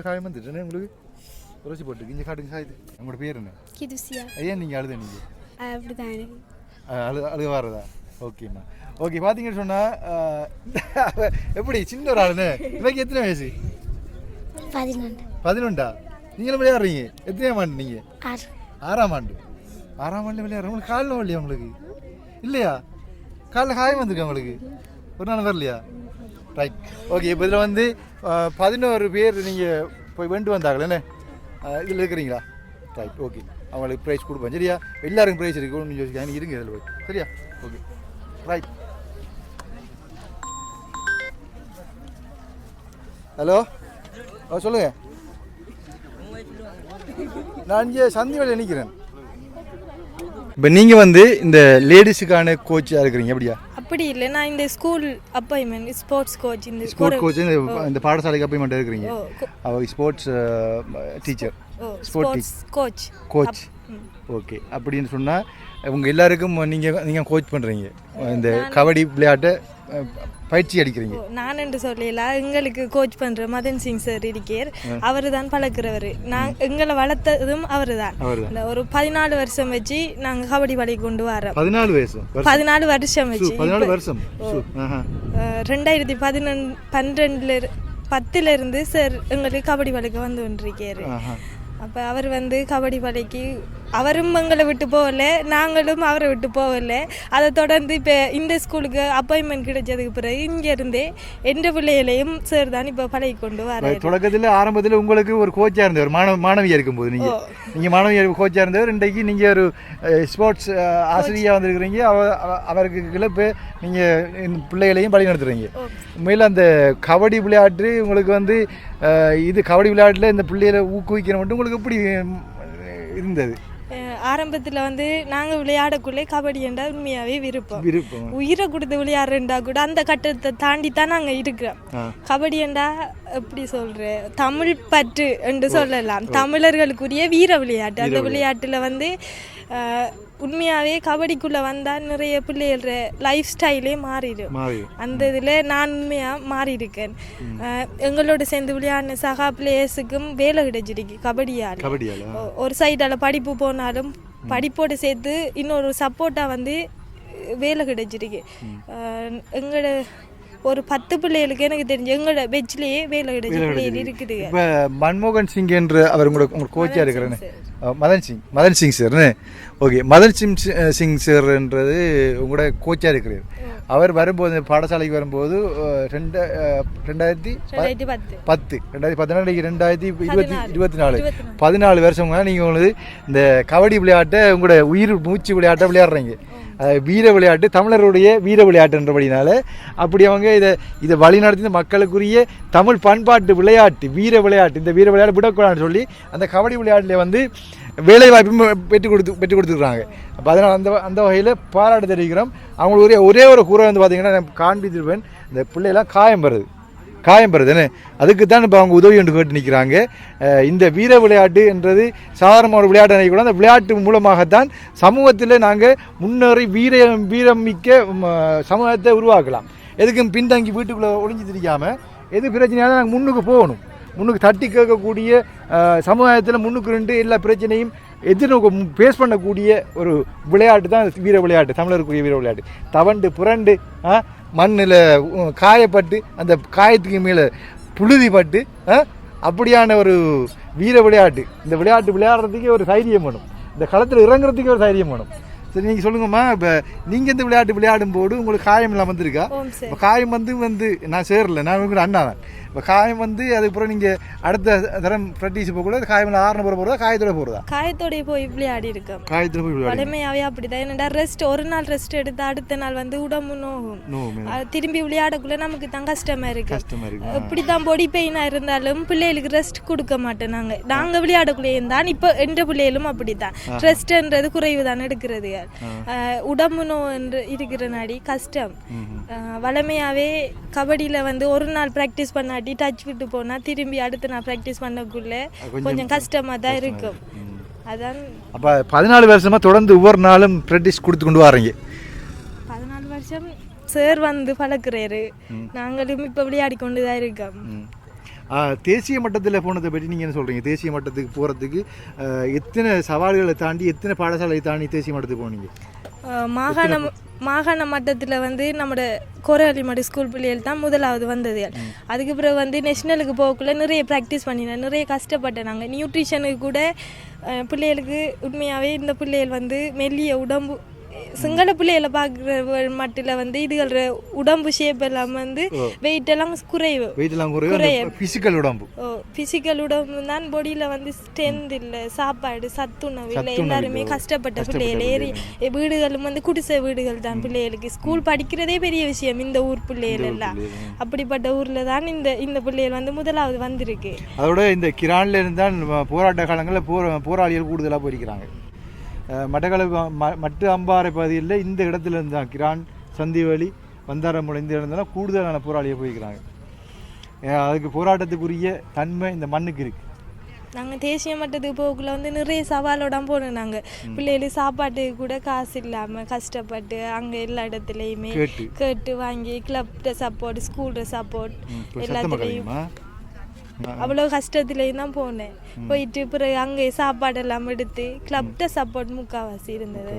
காயம் வந்துட்டுண்ணே உங்களுக்கு? உரசி போட்டு இங்கே காட்டுங்க சாயுது. உங்களோட பேர் என்ன? கிதுசியா. ஏன் நீங்கள் அழுத? நீங்கள் அப்படிதான் அழுக வர்றதா? ஓகேம்மா. ஓகே. பார்த்தீங்கன்னு சொன்னால் எப்படி சின்ன ஒரு ஆளுண்ணே? இவருக்கு எத்தனை வயசு? 11. நீங்களும் விளையாடுறீங்க? எத்தனையாம் ஆண்டு நீங்கள்? 6ஆம் ஆண்டு. 6ஆம் ஆண்டு விளையாடுற. உங்களுக்கு கால் நோய் இல்லையா உங்களுக்கு? இல்லையா? காலில் காயம் வந்துருக்கா உங்களுக்கு? ஒரு நாள் வரலையா? ரைட். ஓகே. இப்போ இதில் வந்து 11 பேர் நீங்கள் போய் வேண்டு வந்தாங்களே இதில் இருக்கிறீங்களா? ரைட். ஓகே. அவங்களுக்கு ப்ரைஸ் கொடுப்பேன் சரியா? எல்லாருக்கும் ப்ரைஸ் இருக்குன்னு யோசிக்காங்க. இருங்க இதில் போய் சரியா? ஓகே. ரைட். ஹலோ சொல்லுங்கள். நான் இங்கே சந்திவேல நிற்கிறேன். இப்போ நீங்கள் வந்து இந்த லேடிஸுக்கான கோச்சாக இருக்கிறீங்க அப்படியா? அப்படி இல்லை, நான் இந்த ஸ்கூல் அப்பாயின்மெண்ட் ஸ்போர்ட்ஸ் கோச். இந்த ஸ்போர்ட்ஸ் கோச் இந்த பாடசாலைக்கு அப்பாயின்மெண்ட் இருக்கிறீங்க. Sports teacher, sports coach. Coach. Okay. அப்படின்னு சொன்னால் உங்கள் எல்லாருக்கும் நீங்கள் கோச் பண்ணுறீங்க, இந்த கபடி விளையாட்டை பயிற்சி அடிக்கிறீங்க. நான் என்று சொல்லலாம், எங்களுக்கு கோச் பண்ணுற மதன் சிங் சார் இருக்கார். அவர் தான் பழக்கிறவர். எங்களை வளர்த்ததும் அவர் தான். ஒரு 14 வருஷம் வச்சு நாங்கள் கபடி பழகி கொண்டு வரோம். 14 வருஷம் வச்சு 2010 இருந்து சார் எங்களுக்கு கபடி பழக்க வந்து கொண்டிருக்காரு. அப்போ அவர் வந்து கபடி பழக்கி அவரும் எங்களை விட்டு போகல, நாங்களும் அவரை விட்டு போகல. அதை தொடர்ந்து இப்போ இந்த ஸ்கூலுக்கு அப்பாயின்மெண்ட் கிடைச்சதுக்கு பிறகு இங்கேருந்தே எந்த பிள்ளைகளையும் சார் தான் இப்போ பழகி கொண்டு வர. தொடக்கத்தில் ஆரம்பத்தில் உங்களுக்கு ஒரு கோச்சாக இருந்தவர், மாணவியாக இருக்கும்போது நீங்கள் மாணவியாக கோச்சாக இருந்தவர். இன்றைக்கு நீங்கள் ஒரு ஸ்போர்ட்ஸ் ஆசிரியராக வந்திருக்கிறீங்க. அவருக்கு கிளப்பு நீங்கள் பிள்ளைகளையும் பழகி நடத்துகிறீங்க. உண்மையில் அந்த கபடி விளையாட்டு உங்களுக்கு வந்து இது கபடி விளையாட்டில் இந்த பிள்ளைகளை ஊக்குவிக்கிற மட்டும் உங்களுக்கு எப்படி இருந்தது? ஆரம்பத்தில் வந்து நாங்கள் விளையாடக்குள்ளே கபடி என்றா உண்மையாகவே விருப்பம். உயிரை கொடுத்து விளையாடுறா கூட அந்த கட்டத்தை தாண்டி தான் நாங்கள் இருக்கிறோம். கபடி என்றா எப்படி சொல்கிறேன், தமிழ் பற்று என்று சொல்லலாம். தமிழர்களுக்குரிய வீர விளையாட்டு. அந்த விளையாட்டில் வந்து உண்மையாகவே கபடிக்குள்ளே வந்தால் நிறைய பிள்ளைகள லைஃப் ஸ்டைலே மாறிடும். அந்த இதில் நான் உண்மையாக மாறி இருக்கேன். எங்களோட சேர்ந்து விளையாடின சகா பிளேயர்ஸுக்கும் வேலை கிடைச்சிருக்கு கபடியால். ஒரு சைடால் படிப்பு போனாலும் படிப்போடு சேர்த்து இன்னொரு சப்போர்ட்டாக வந்து வேலை கிடைச்சிருக்கு. எங்களோட ஒரு 10 பிள்ளைகளுக்கு எனக்கு தெரிஞ்சு எங்களோட பெஞ்சிலேயே வேலை கிடைச்ச பிள்ளைகள் இருக்குது. இப்போ மன்மோகன் சிங் என்று அவர் உங்களுக்கு கோச்சாக இருக்கிறேன்னு மதன் சிங் சார்னு. ஓகே. மதன் சிங் சார்ன்றது உங்களோட கோச்சாக இருக்கிறார். அவர் வரும்போது பாடசாலைக்கு வரும்போது 2010 2024 14 வருஷம் நீங்கள் உங்களுக்கு இந்த கபடி விளையாட்டை உங்களோட உயிர் மூச்சு விளையாட்டை விளையாடுறீங்க. வீர விளையாட்டு, தமிழருடைய வீர விளையாட்டுன்றபடினால அப்படி அவங்க இதை வழிநடத்தி மக்களுக்குரிய தமிழ் பண்பாட்டு விளையாட்டு வீர விளையாட்டு, இந்த வீர விளையாட்டு விடக்கூடாதுன்னு சொல்லி அந்த கபடி விளையாட்டில் வந்து வேலைவாய்ப்பும் பெற்று கொடுத்துருக்குறாங்க. அப்போ அதனால் அந்த வகையில் பாராட்டு தெரிவிக்கிறோம். அவங்களுக்கு ஒரே ஒரு கூரை வந்து பார்த்திங்கன்னா நான் காண்பித்திருப்பேன். இந்த பிள்ளையெல்லாம் காயம் வருது. காயம் பெறுதுன்னு அதுக்கு தான் இப்போ அவங்க உதவி என்று கேட்டு நிற்கிறாங்க. இந்த வீர விளையாட்டு என்றது சாதாரண ஒரு விளையாட்டு நினைக்கூட அந்த விளையாட்டு மூலமாகத்தான் சமூகத்தில் நாங்கள் முன்னேறி வீரம் மிக்க சமூகத்தை உருவாக்கலாம். எதுக்கும் பின்தங்கி வீட்டுக்குள்ளே ஒளிஞ்சு திரிக்காமல் எது பிரச்சனையாக நாங்கள் முன்னுக்கு போகணும். முன்னுக்கு தட்டி கேட்கக்கூடிய சமுதாயத்தில் முன்னுக்கு ரெண்டு எல்லா பிரச்சனையும் எதிர்நோக்க பேஸ் பண்ணக்கூடிய ஒரு விளையாட்டு தான் வீர விளையாட்டு, தமிழருக்குரிய வீர விளையாட்டு. தவண்டு புரண்டு மண்ணில் காயப்பட்டு அந்த காயத்துக்கு மேலே புழுதிப்பட்டு அப்படியான ஒரு வீர விளையாட்டு. இந்த விளையாட்டு விளையாடுறதுக்கே ஒரு தைரியம் வேணும், இந்த களத்தில் இறங்குறதுக்கே ஒரு தைரியம் வேணும். சரி, நீங்கள் சொல்லுங்கம்மா, இப்போ நீங்கள் இந்த விளையாட்டு விளையாடும் போது உங்களுக்கு காயம் எல்லாம் வந்திருக்கா? இப்போ காயம் வந்து நான் சேரல, நான் உங்களோட அண்ணா தான். இப்போ காயம் அதுக்கப்புறம் நீங்கள் அடுத்த தரம் ப்ராக்டிஸ் போகக்கூடாது, காயம் ஆறுன போகிறதா காயத்தோட போகிறதா? காயத்தோடய போய் விளையாடி இருக்கேன். காயத்தோட போய் விளையாடி வலிமையாகவே அப்படிதான். என்னடா ரெஸ்ட் ஒரு நாள் ரெஸ்ட் எடுத்து அடுத்த நாள் உடம்பு நோகும், திரும்பி விளையாடக்குள்ள நமக்கு தான் கஷ்டமா இருக்கு. இப்படிதான் பொடி பெயினா இருந்தாலும் பிள்ளைகளுக்கு ரெஸ்ட் கொடுக்க மாட்டோம். நாங்கள் விளையாடக்குள்ளே இருந்தான். இப்போ என்ற பிள்ளைகளும் அப்படித்தான், ரெஸ்ட்ன்றது குறைவு தான் எடுக்கிறது. உடம்பு நோ என்று இருக்கிற நாடி கஷ்டம். வலிமையாவே கபடியில் ஒரு நாள் ப்ராக்டிஸ் பண்ணாட்டி டச் விட்டு போனா திரும்பி அடுத்து நான் ப்ராக்டிஸ் பண்ணக்குள்ள கொஞ்சம் கஷ்டமா தான் இருக்கும். அதான் அப்போ 14 வருஷமா தொடர்ந்து ஒவ்வொரு நாளும் ப்ராக்டிஸ் கொடுத்து கொண்டு வரீங்க. 14 வருஷம் சார் பழக்கிறாரு, நாங்களும் இப்போ விளையாடி கொண்டு தான் இருக்கோம். தேசிய மட்டத்தில் போனதை பற்றி நீங்கள் என்ன சொல்கிறீங்க? தேசிய மட்டத்துக்கு போகிறதுக்கு எத்தனை சவால்களை தாண்டி எத்தனை பாடசாலையை தாண்டி தேசிய மட்டத்துக்கு போனீங்க? மாகாண மட்டத்தில் நம்மளோட கோரஹள்ளிமடு ஸ்கூல் பிள்ளைகள் தான் முதலாவது வந்தது. அதுக்கு பிறகு நேஷ்னலுக்கு போகக்குள்ள நிறைய ப்ராக்டிஸ் பண்ணினேன், நிறைய கஷ்டப்பட்டேன். நாங்கள் நியூட்ரிஷனுக்கு கூட பிள்ளைகளுக்கு உண்மையாகவே இந்த பிள்ளைகள் மெல்லிய உடம்பு சிங்கள பிள்ளைகளை பார்க்குற மட்டில் இதுகள் உடம்பு ஷேப் எல்லாம் வெயிட் எல்லாம் குறைவு, ஃபிசிக்கல் உடம்பு தான். பாடியில் ஸ்ட்ரென்த் இல்லை, சாப்பாடு சத்துணவு இல்லை. எல்லாருமே கஷ்டப்பட்ட பிள்ளைகள். ஏறி வீடுகளும் குடிசை வீடுகள் தான் பிள்ளைகளுக்கு. ஸ்கூல் படிக்கிறதே பெரிய விஷயம் இந்த ஊர் பிள்ளைகள் எல்லாம். அப்படிப்பட்ட ஊரில் தான் இந்த பிள்ளைகள் முதலாவது வந்திருக்கு. அதோட இந்த கிரான்ல இருந்தால் போராட்ட காலங்களில் போராளிகள் கூடுதலாக போயிருக்கிறாங்க. மட்டு அம்பாறை பகுதியில் இந்த இடத்துல இருந்தால் கிரான் சந்திவெளி வந்தாரமுலை இந்த இடத்துல கூடுதலான போராளியை போய்க்கிறாங்க. அதுக்கு போராட்டத்துக்குரிய தன்மை இந்த மண்ணுக்கு இருக்கு. நாங்கள் தேசிய மட்டத்துக்கு போகக்குள்ள நிறைய சவாலோட போனோம். நாங்கள் பிள்ளைகளுக்கு சாப்பாட்டுக்கு கூட காசு இல்லாமல் கஷ்டப்பட்டு அங்கே எல்லா இடத்துலையுமே கேட்டு வாங்கி கிளப்ட சப்போர்ட், ஸ்கூல்ட சப்போர்ட் எல்லாத்துலேயும் அவ்வளோ கஷ்டத்துலேயும் தான் போனேன். போயிட்டு பிறகு அங்கே சாப்பாடெல்லாம் எடுத்து கிளப்ட சப்போர்ட் முக்கால்வாசி இருந்தது.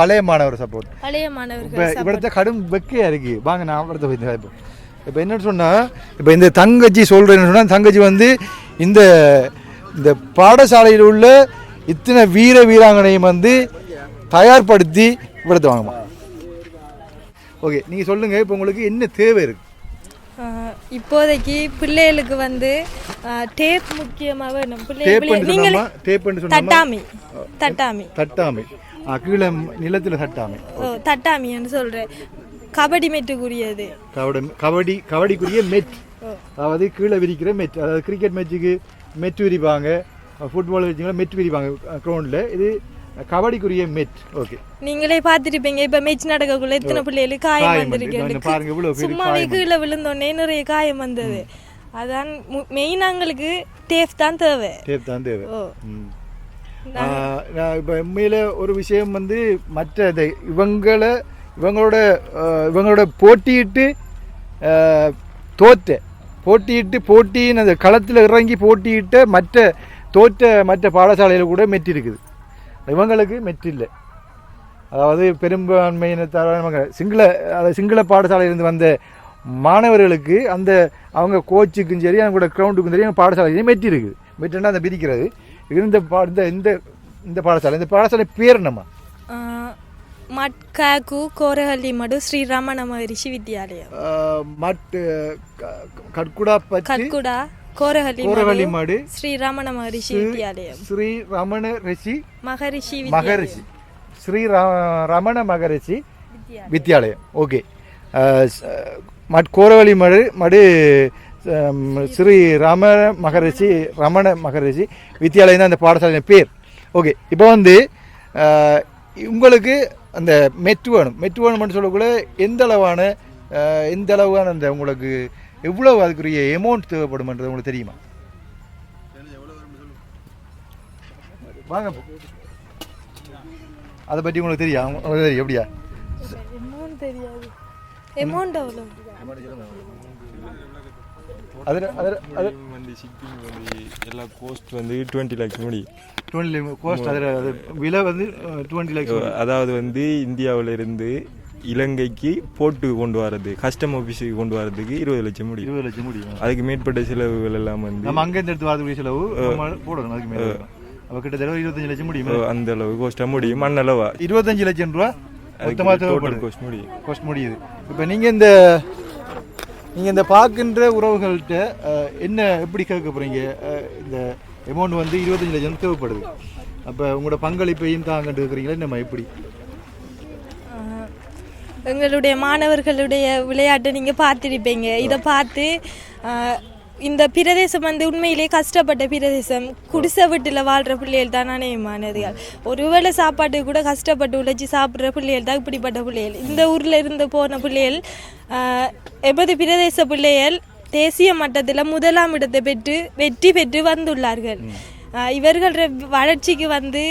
பழைய மாணவர் சப்போர்ட், பழைய மாணவர்கள் இവിടുത്തെ கடும் வெக்கையா இருக்கு. வாங்க நான் அவ்வளோ போய் இப்போ என்னன்னு சொன்னால், இப்போ இந்த தங்கச்சி சொல்கிறேன்னு சொன்னால், தங்கச்சி இந்த இந்த பாடசாலையில் உள்ள இத்தனை வீராங்கனையும் தயார்படுத்தி இവിടുത്തെ வாங்கம்மா. ஓகே, நீங்கள் சொல்லுங்கள், இப்போ உங்களுக்கு என்ன தேவை இருக்குது? இப்போதைக்கு பிள்ளைகளுக்கு டேப் முக்கியமாக வேணும். தட்டாமி கீழே நிலத்தில் தட்டாமின்னு சொல்கிறேன். கபடி மெட்டுக்குரியது, கபடிக்குரிய மெட், அதாவது கீழே விரிக்கிற மெட். அதாவது கிரிக்கெட் மேட்சுக்கு மெட் விரிப்பாங்க, ஃபுட்பால் வச்சுங்களா மெட் விரிப்பாங்க கிரவுண்டில். இது கபடிக்குரிய மெட். ஓகே, நீங்களே பார்த்துருப்பீங்க இப்போ மேட்ச் நடக்கக்குள்ள எத்தனை பிள்ளைகளுக்கு காயம் வந்திருக்கு. சும்மாவே கீழே விழுந்தோடனே நிறைய காயம் வந்தது. அதான் மெயினாங்களுக்கு டேப் தான் தேவை. இப்போ உண்மையில் ஒரு விஷயம் மற்ற இவங்களோட போட்டியிட்டு போட்டின்னு அந்த களத்தில் இறங்கி போட்டியிட்ட மற்ற பாடசாலையில் கூட மெட் இருக்குது. இவங்களுக்கு மெட் இல்லை. அதாவது பெரும்பான்மையின சிங்கள பாடசாலையிலிருந்து வந்த மாணவர்களுக்கு அவங்க கோச்சுக்கும் சரி, அவங்களோட கிரவுண்டுக்கும் சரி, பாடசாலையும் மெட் இருக்குது. மெட்டுன்னா அந்த பிரிக்கிறது. இந்த பாடசாலை பேர் என்னம்மா? மட்காக்கு கோரஹள்ளிமடு ஸ்ரீ ரமண மகரிஷி வித்யாலயம். கட்குடா கோரஹள்ளிமடு ஸ்ரீ ரமண மகரிஷி வித்யாலயம். ஸ்ரீ ரமண ரிஷி மகரிஷி ஸ்ரீ ரமண மகரிஷி வித்யாலயம். ஓகே, கோரஹள்ளிமடு ஸ்ரீ ரமண மகரிஷி வித்யாலயம் தான் அந்த பாடசாலையின் பேர். ஓகே, இப்போ உங்களுக்கு அந்த மெட் வேணும்னு சொல்லக்குள்ள எந்த அளவான எந்த அளவுக்கு அந்த உங்களுக்கு எவ்வளவு அதுக்குரிய அமௌண்ட் தேவைப்படும்ன்றது உங்களுக்கு தெரியுமா? வாங்க, அதை பற்றி உங்களுக்கு தெரியும்? தெரியும் எப்படியா? அமௌண்ட் தெரியாது. அமௌண்ட் எவ்வளோ? அதில் அதில் அது வந்து ஷிப்பிங் வந்து எல்லா கோஸ்ட் வந்து 20 lakhs முடியும். 20 lakhs கோஸ்ட். அதில் அது விலை வந்து 20 lakhs. அதாவது வந்து இந்தியாவிலிருந்து இலங்கைக்கு போட்டு கொண்டு வரது, கஸ்டம் ஆஃபீஸுக்கு கொண்டு வரதுக்கு 20 லட்சம் முடியும். 20 லட்சம் முடியும். அதுக்கு மேற்பட்ட செலவுகள் எல்லாம் வந்து நம்ம அங்கேருந்து எடுத்து வரதுக்குரிய செலவு போடணும். அதுக்கு மேலே அப்போ கிட்டத்தட்ட 25 லட்சம் முடியும். அந்த அளவு கோஸ்ட்டாக முடியும். மண்ணளவா 25 லட்சம் ரூபா மொத்தமாக தேவைப்படுது. கோஸ்ட் முடியுது. இப்போ நீங்கள் இந்த பார்க்கின்ற உறவுகள்கிட்ட என்ன எப்படி கேட்க போகிறீங்க? இந்த அமௌண்ட் வந்து 25 லட்சம் தேவைப்படுது. அப்போ உங்களோட பங்களிப்பையும் தாங்கன்னு இருக்கிறீங்களா? நம்ம எப்படி எங்களுடைய மாணவர்களுடைய விளையாட்டை நீங்கள் பார்த்துருப்பீங்க. இதை பார்த்து இந்த பிரதேசம் வந்து உண்மையிலே கஷ்டப்பட்ட பிரதேசம். குடிசை வீட்டில் வாழ்கிற பிள்ளைகள் தான் அநேகமானதுகள். ஒருவேளை சாப்பாட்டு கூட கஷ்டப்பட்டு உழைச்சி சாப்பிட்ற பிள்ளைகள் தான் இப்படிப்பட்ட பிள்ளைகள். இந்த ஊரில் இருந்து போன பிள்ளைகள் எமது பிரதேச பிள்ளைகள் தேசிய மட்டத்தில் 1ஆம் இடத்தை வெற்றி பெற்று வந்துள்ளார்கள். இவர்கள் வளர்ச்சிக்கு வந்து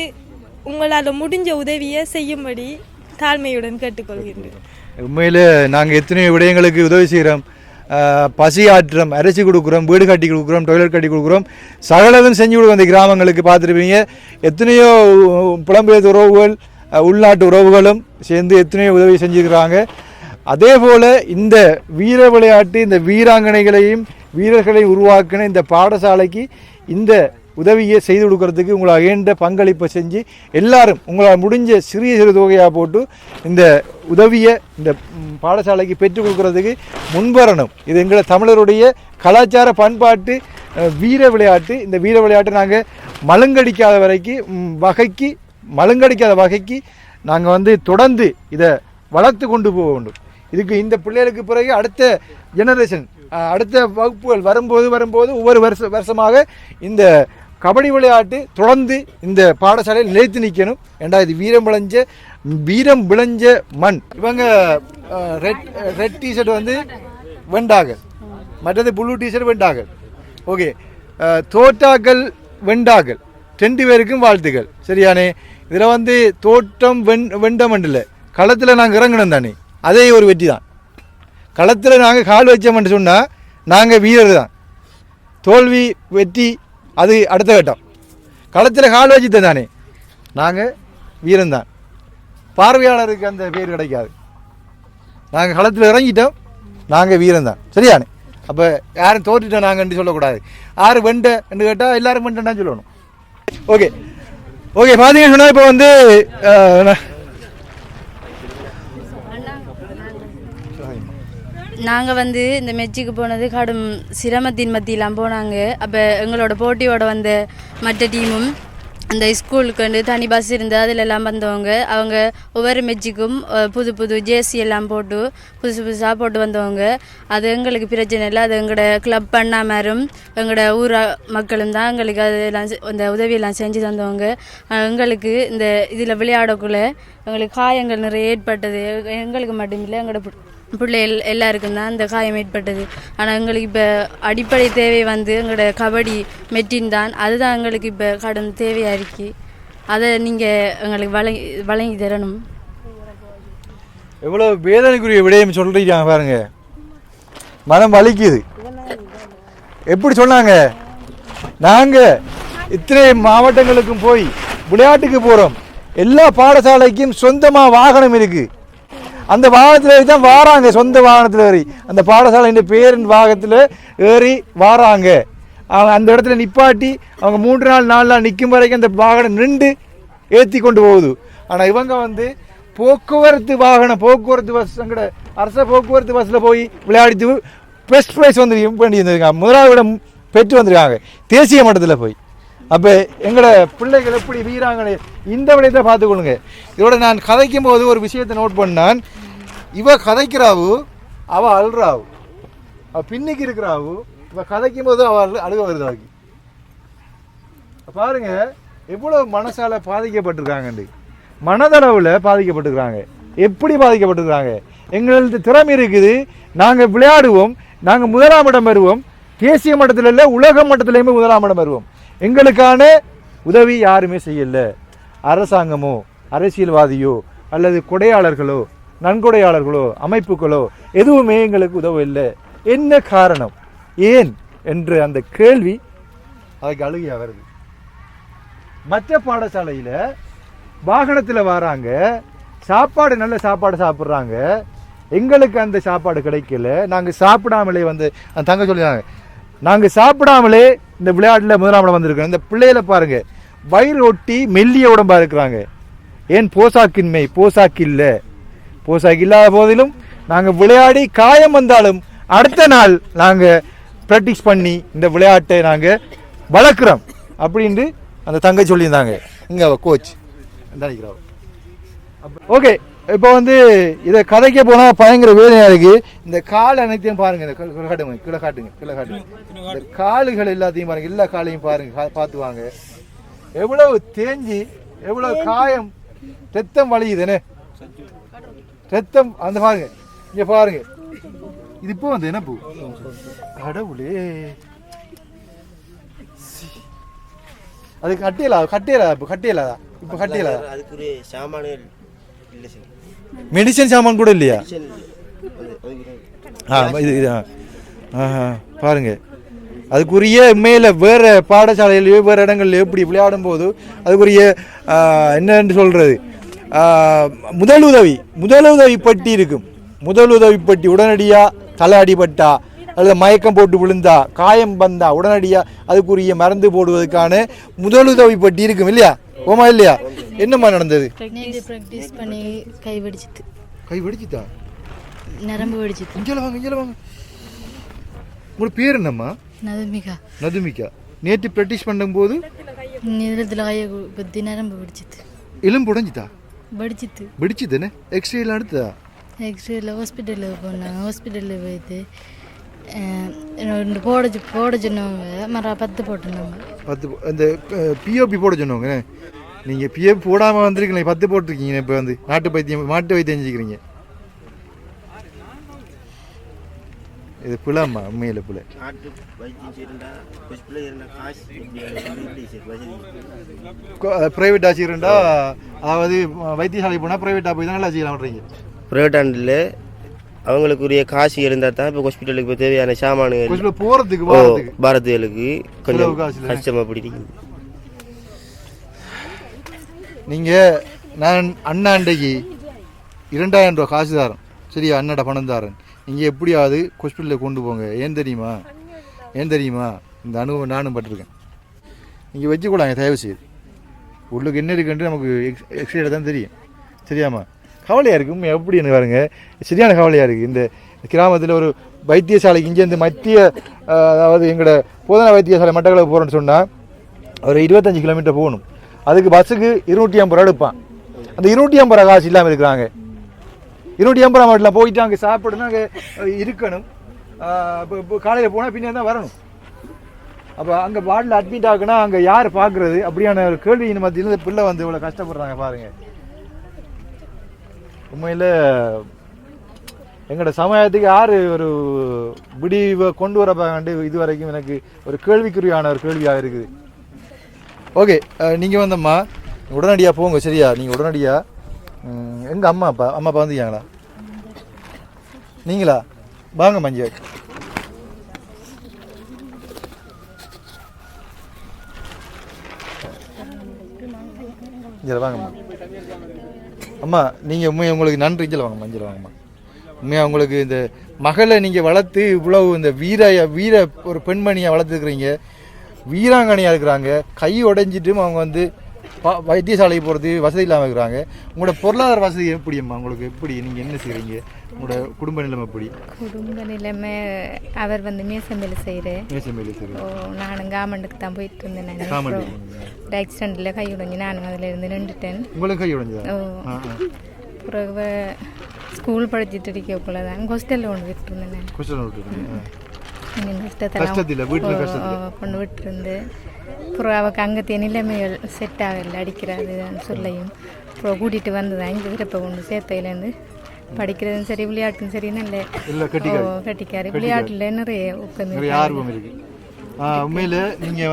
உங்களால் முடிஞ்ச உதவியை செய்யும்படி தாழ்மையுடன் கேட்டுக்கொள்கின்றேன். உண்மையில் நாங்கள் எத்தனையோ விடயங்களுக்கு உதவி செய்கிறோம். பசி ஆற்றுறோம், அரிசி கொடுக்குறோம், வீடு கட்டி கொடுக்குறோம், டாய்லெட் கட்டி கொடுக்குறோம், சகலதும் செஞ்சு கொடுக்குறோம். இந்த கிராமங்களுக்கு பார்த்துருப்பீங்க. எத்தனையோ புலம்பெயர்ந்த உறவுகள், உள்நாட்டு உறவுகளும் சேர்ந்து எத்தனையோ உதவி செஞ்சுருக்கிறாங்க. அதே போல் இந்த வீர விளையாட்டு, இந்த வீராங்கனைகளையும் வீரர்களையும் உருவாக்கின இந்த பாடசாலைக்கு இந்த உதவியை செய்து கொடுக்கறதுக்கு உங்களால் ஏண்ட பங்களிப்பை செஞ்சு எல்லாரும் உங்களால் முடிஞ்ச சிறு தொகையாக போட்டு இந்த உதவியை இந்த பாடசாலைக்கு பெற்றுக் கொடுக்கறதுக்கு முன்வரணும். இது எங்களை தமிழருடைய கலாச்சார பண்பாட்டு வீர விளையாட்டு. இந்த வீர விளையாட்டை நாங்கள் மழுங்கடிக்காத வகைக்கு நாங்கள் வந்து தொடர்ந்து இதை வளர்த்து கொண்டு போக வேண்டும். இதுக்கு இந்த பிள்ளைகளுக்கு பிறகு அடுத்த ஜெனரேஷன், அடுத்த வகுப்புகள் வரும்போது ஒவ்வொரு வருஷமாக இந்த கபடி விளையாட்டு தொடர்ந்து இந்த பாடசாலையில் நிலைத்து நிற்கணும். ஏண்டா இது வீரம் விளைஞ்ச மண். இவங்க ரெட் டிஷர்ட் வந்து வெண்டாகல், மற்றது ப்ளூ டிஷர்ட் வெண்டாகல். ஓகே, தோட்டாக்கள் வெண்டாகல் 2 பேருக்கும் வாழ்த்துக்கள். சரியானே? இதில் வந்து தோட்டம் வெண்டமண்டில் களத்தில் நாங்கள் இறங்கணும் தானே, அதே ஒரு வெற்றி தான். களத்தில் நாங்கள் கால் வச்சோம்னு சொன்னால் நாங்கள் வீரர் தான். தோல்வி வெற்றி அது அடுத்த கட்டம். களத்தில் கால் வச்சுட்டு தானே நாங்கள் வீரன்தான். பார்வையாளருக்கு அந்த பேர் கிடைக்காது. நாங்கள் களத்தில் இறங்கிட்டோம், நாங்கள் வீரன்தான். சரியானே? அப்போ யாரும் தோற்றுட்டோம் நாங்கன்னு சொல்லக்கூடாது. யார் வெண்டன்னு கேட்டால் எல்லோரும் வெண்டன்னு சொல்லணும். ஓகே பார்த்தீங்கன்னு சொன்னால் இப்போ வந்து நாங்கள் வந்து இந்த மெச்சிக்கு போனது கடும் சிரமத்தின் மத்தியெல்லாம் போனாங்க. அப்போ எங்களோட போட்டியோட வந்த மற்ற டீமும் அந்த ஸ்கூலுக்கு வந்து தனி பஸ் இருந்து அதிலெல்லாம் வந்தவங்க, அவங்க ஒவ்வொரு மெச்சிக்கும் புது ஜேசி எல்லாம் போட்டு புதுசாக போட்டு வந்தவங்க. அது எங்களுக்கு பிரச்சனை இல்லை. அது எங்களோட கிளப் பண்ணாமரும் எங்களோட ஊர் மக்களும் தான் எங்களுக்கு அதெல்லாம் அந்த உதவியெல்லாம் செஞ்சு தந்தவங்க. எங்களுக்கு இந்த இதில் விளையாடக்குள்ளே எங்களுக்கு காயங்கள் நிறைய ஏற்பட்டது. எங்களுக்கு மட்டுமில்லை, எங்களோட பிள்ளைகள் எல்லாருக்கும் தான் அந்த காயம் ஏற்பட்டது. ஆனால் எங்களுக்கு இப்போ அடிப்படை தேவை வந்து எங்களோட கபடி மெட்டின் தான். அதுதான் எங்களுக்கு இப்போ கடும் தேவையாக இருக்கு. அதை நீங்கள் எங்களுக்கு வழங்கி தரணும். எவ்வளோ வேதனைக்குரிய விடயம் சொல்கிறீங்க பாருங்க, மனம் வலிக்குது. எப்படி சொன்னாங்க, நாங்கள் இத்தனை மாவட்டங்களுக்கும் போய் விளையாட்டுக்கு போகிறோம், எல்லா பாடசாலைக்கும் சொந்தமாக வாகனம் இருக்குது, அந்த வாகனத்தில் ஏறி தான் வாராங்க. சொந்த வாகனத்தில் ஏறி அந்த பாடசாலையின் பேரின் வாகனத்தில் ஏறி வாராங்க. அவங்க அந்த இடத்துல நிப்பாட்டி அவங்க 3 நாள் 4 நாள் நிற்கும் வரைக்கும் அந்த வாகனம் நின்று ஏற்றி கொண்டு போகுது. ஆனால் இவங்க வந்து போக்குவரத்து பஸ், அங்கட அரச போக்குவரத்து பஸ்ஸில் போய் விளையாடித்து ஃபர்ஸ்ட் ப்ரைஸ் வந்து பண்ணி இருந்திருக்காங்க. 1ஆவது இடம் பெற்று வந்திருக்காங்க தேசிய மட்டத்தில் போய். அப்போ எங்களோட பிள்ளைகள் எப்படி வீராங்கனை இந்த விடயத்தில் பார்த்துக்கொள்ளுங்க. இதோட நான் கதைக்கும் போது ஒரு விஷயத்தை நோட் பண்ணான். இவ கதைக்கிறாவு, அவள் அழுறாவு, அவள் பின்னிக்கு இருக்கிறாவு. இவ கதைக்கும் போது அவள் அழுக வருதாக்கி. பாருங்க எவ்வளோ மனசால பாதிக்கப்பட்டிருக்காங்கண்டு, மனதளவில் பாதிக்கப்பட்டிருக்கிறாங்க. எப்படி பாதிக்கப்பட்டிருக்கிறாங்க? எங்களது திறமை இருக்குது, நாங்கள் விளையாடுவோம், நாங்கள் முதலாம் இடம் வருவோம், தேசிய மட்டத்தில் இல்லை உலக மட்டத்திலையுமே முதலாம் இடம் வருவோம். எங்களுக்கான உதவி யாருமே செய்யல. அரசாங்கமோ அரசியல்வாதியோ அல்லது கொடையாளர்களோ நன்கொடையாளர்களோ அமைப்புகளோ எதுவுமே எங்களுக்கு உதவவில்லை. என்ன காரணம், ஏன் என்று அந்த கேள்வி அதுக்கு அழுகையா வருது. மற்ற பாடசாலையில் வாகனத்தில் வராங்க, சாப்பாடு நல்ல சாப்பாடு சாப்பிட்றாங்க, எங்களுக்கு அந்த சாப்பாடு கிடைக்கல. நாங்கள் சாப்பிடாமலே வந்து அந்த தங்க சொல்லிடுறாங்க, நாங்கள் சாப்பிடாமலே இந்த விளையாட்டில் முதலாமல் வந்திருக்கோம். இந்த பிள்ளைகளை பாருங்க, வயிறு ஒட்டி மெல்லிய உடம்பா இருக்கிறாங்க. ஏன் போசாக்கின்மை, போசாக்கு இல்லை. போசாக்கு இல்லாத போதிலும் நாங்கள் விளையாடி காயம் வந்தாலும் அடுத்த நாள் நாங்கள் ப்ராக்டிஸ் பண்ணி இந்த விளையாட்டை நாங்கள் வளர்க்குறோம் அப்படின்ட்டு அந்த தங்கை சொல்லியிருந்தாங்க. இங்கே கோச் நினைக்கிறோம். ஓகே, இப்போ வந்து இதை கதைக்க போனால் பயங்கர வேதனையாக இருக்குது. இந்த கால் அனைத்தையும் பாருங்கள், இந்த காட்டுங்க, கீழே காட்டுங்க, கீழே காட்டுங்க. இந்த காலுகள் எல்லாத்தையும் பாருங்கள், எல்லா காலையும் பாருங்கள், பார்த்து வாங்க. எவ்வளவு தேஞ்சி, எவ்வளவு காயம், ரத்தம் வலியுதுன்னு, ரத்தம் அந்த பாருங்க, இங்கே பாருங்க. இது இப்போ வந்து என்ன பூ கடவுளே, அது கட்டியலா இப்போ கட்டியலாதா? இப்போ கட்டியலாதா? அதுக்குரிய சாமான்கள் இல்லை சார். மெடிசன் சாமான் கூட இல்லையா? இது பாருங்க, அதுக்குரிய உண்மையில் வேறு பாடசாலையிலையோ வேறு இடங்கள்லையோ இப்படி விளையாடும் போது அதுக்குரிய என்னன்னு சொல்கிறது, முதலுதவி பட்டி இருக்கும். முதலுதவி பட்டி உடனடியாக தலை அடிபட்டா அல்லது மயக்கம் போட்டு விழுந்தா காயம் வந்தா உடனடியாக அதுக்குரிய மருந்து போடுவதற்கான முதலுதவி பட்டி இருக்கும் இல்லையா? ஓமா இல்லையா? என்னம்மா நடந்தது? ப்ராக்டிஸ் பண்ணி கை வெடிச்சிட்டு. கை வெடிச்சிட்டா? நரம்பு வெடிச்சிட்டு. இங்கே வாங்க, இங்கே வாங்க. உங்களோட பேர் என்னம்மா? நதுமிகா. நதுமிகா. நேற்று ப்ராக்டிஸ் பண்ணும்போது நிறத்தில் காய பற்றி நரம்பு வெடிச்சிட்டு. எலும்பு உடஞ்சிட்டா? வெடிச்சிதுன்னு எக்ஸ்ரேலாம் எடுத்ததா? எக்ஸ்ரேல ஹாஸ்பிட்டலில் போனாங்க. ஹாஸ்பிட்டலில் போயிட்டு போட சொன்னவங்க மர 10 போட்டுருந்தாங்க. 10 இந்த பிஓபி போட சொன்னவங்க. நீங்கள் பிஓபி போடாமல் வந்திருக்கீங்க, 10 போட்டிருக்கீங்க. இப்போ வந்து மாட்டு வைத்தியம் செஞ்சுக்கிறீங்க. இது புலம்மா, உண்மையில் புல. பிரைவேட் ஆச்சுக்கிறா, அதாவது வைத்தியசாலை போனால் ப்ரைவேட்டாக போய் தான் நல்லா செய்யலாம்ன்றீங்க. ப்ரைவேட் ஹாண்டில் அவங்களுக்குரிய காசு இருந்தால் தான் இப்போ ஹாஸ்பிட்டலுக்கு போய் தேவையான சாமான்கள் போகிறதுக்கு பாரதிகளுக்கு கொஞ்சம் கஷ்டமாக பிடிக்கும். நீங்கள் நான் அண்ணாண்டைக்கு 2000 ரூபா காசு தாரேன், சரியா? அண்ணாட பணம் தாரேன். நீங்கள் எப்படியாவது ஹாஸ்பிட்டலில் கொண்டு போங்க. ஏன் தெரியுமா? இந்த அனுபவம் நானும் பட்டிருக்கேன். நீங்கள் வச்சுக்கூடாங்க தயவு செய்து. உள்ளுக்கு என்ன இருக்குன்ட்டு நமக்கு எக்ஸ்ரே தான் தெரியும், சரியாம்மா? கவலையாக இருக்குது எப்படின்னு பாருங்க, சரியான கவலையாக இருக்குது. இந்த கிராமத்தில் ஒரு வைத்தியசாலைக்கு இங்கேருந்து மத்திய, அதாவது எங்களோட போதனா வைத்தியசாலை மட்டக்களப்பு போகிறோன்னு சொன்னால் ஒரு 25 கிலோமீட்டர் போகணும். அதுக்கு பஸ்ஸுக்கு 250 ரூபா எடுப்பான். அந்த 250 ரூபா காசு இல்லாமல் இருக்கிறாங்க. 250 ரூபா மட்டும் போயிட்டு அங்கே சாப்பிடணும், அங்கே இருக்கணும். இப்போ காலையில் போனால் பின்னே தான் வரணும். அப்போ அங்கே வார்டில் அட்மிட் ஆகுனா அங்கே யார் பார்க்குறது? அப்படியான ஒரு கேள்வியின் மத்தியில் இந்த பிள்ளை வந்து இவ்வளோ கஷ்டப்படுறாங்க பாருங்கள். உண்மையில் எங்களோட சமயத்துக்கு யார் ஒரு விடிவை கொண்டு வரப்பாண்டு இது வரைக்கும் எனக்கு ஒரு கேள்விக்குறியான ஒரு கேள்வியாக இருக்குது. ஓகே, நீங்கள் வந்தம்மா உடனடியாக போங்க, சரியா? நீங்கள் உடனடியாக எங்கள் அம்மா அப்பா வந்துட்டாங்களா? நீங்களா? வாங்க மஞ்சள். இதில் வாங்கம்மா. அம்மா நீங்கள் உங்களுக்கு நன்றி. இதில் வாங்க மஞ்சள் வாங்கம்மா. உண்மையாக உங்களுக்கு இந்த மகளை நீங்கள் வளர்த்து இவ்வளவு இந்த வீர ஒரு பெண்மணியாக வளர்த்துருக்குறீங்க. வீராங்கனையாக இருக்கிறாங்க. கை உடைஞ்சிட்டும் அவங்க வந்து வைத்தியசாலை போகிறது வசதி இல்லாமல் இருக்கிறாங்க. உங்களோட பொருளாதார வசதி எப்படிம்மா? உங்களுக்கு எப்படி, நீங்கள் என்ன செய்கிறீங்க? உங்களோட குடும்ப நிலைமை எப்படி? குடும்ப நிலைமை அவர் வந்து மேசமேல செய்கிறேன். நானும் கவர்மெண்ட்டுக்கு தான் போயிட்டு இருந்தேன். ஆக்சிடென்ட்டில் கை உடைஞ்சி நானும் அதில் இருந்து நின்றுட்டேன். உங்களுக்கு கை உடைஞ்சதா? பிறகு ஸ்கூல் படிச்சுட்டு இருக்கக்குள்ள தான் ஹாஸ்டலில் கொண்டு விட்டுருந்தேன். கொண்டு விட்டுருந்து அப்புறம் அவக்கு அங்கத்தைய நிலைமைகள் செட் ஆகலை, அடிக்கிறாதுன்னு சொல்லியும் அப்புறம் கூட்டிகிட்டு வந்து தான் இங்கே வீரப்பை கொண்டு சேர்த்தையிலேருந்து படிக்கிறதும் சரி விளையாட்டும் சரி நல்ல கட்டிக்காரு விளையாட்டுல நிறைய நிறைய ஆர்வம் இருக்கு. உண்மையில் நீங்கள்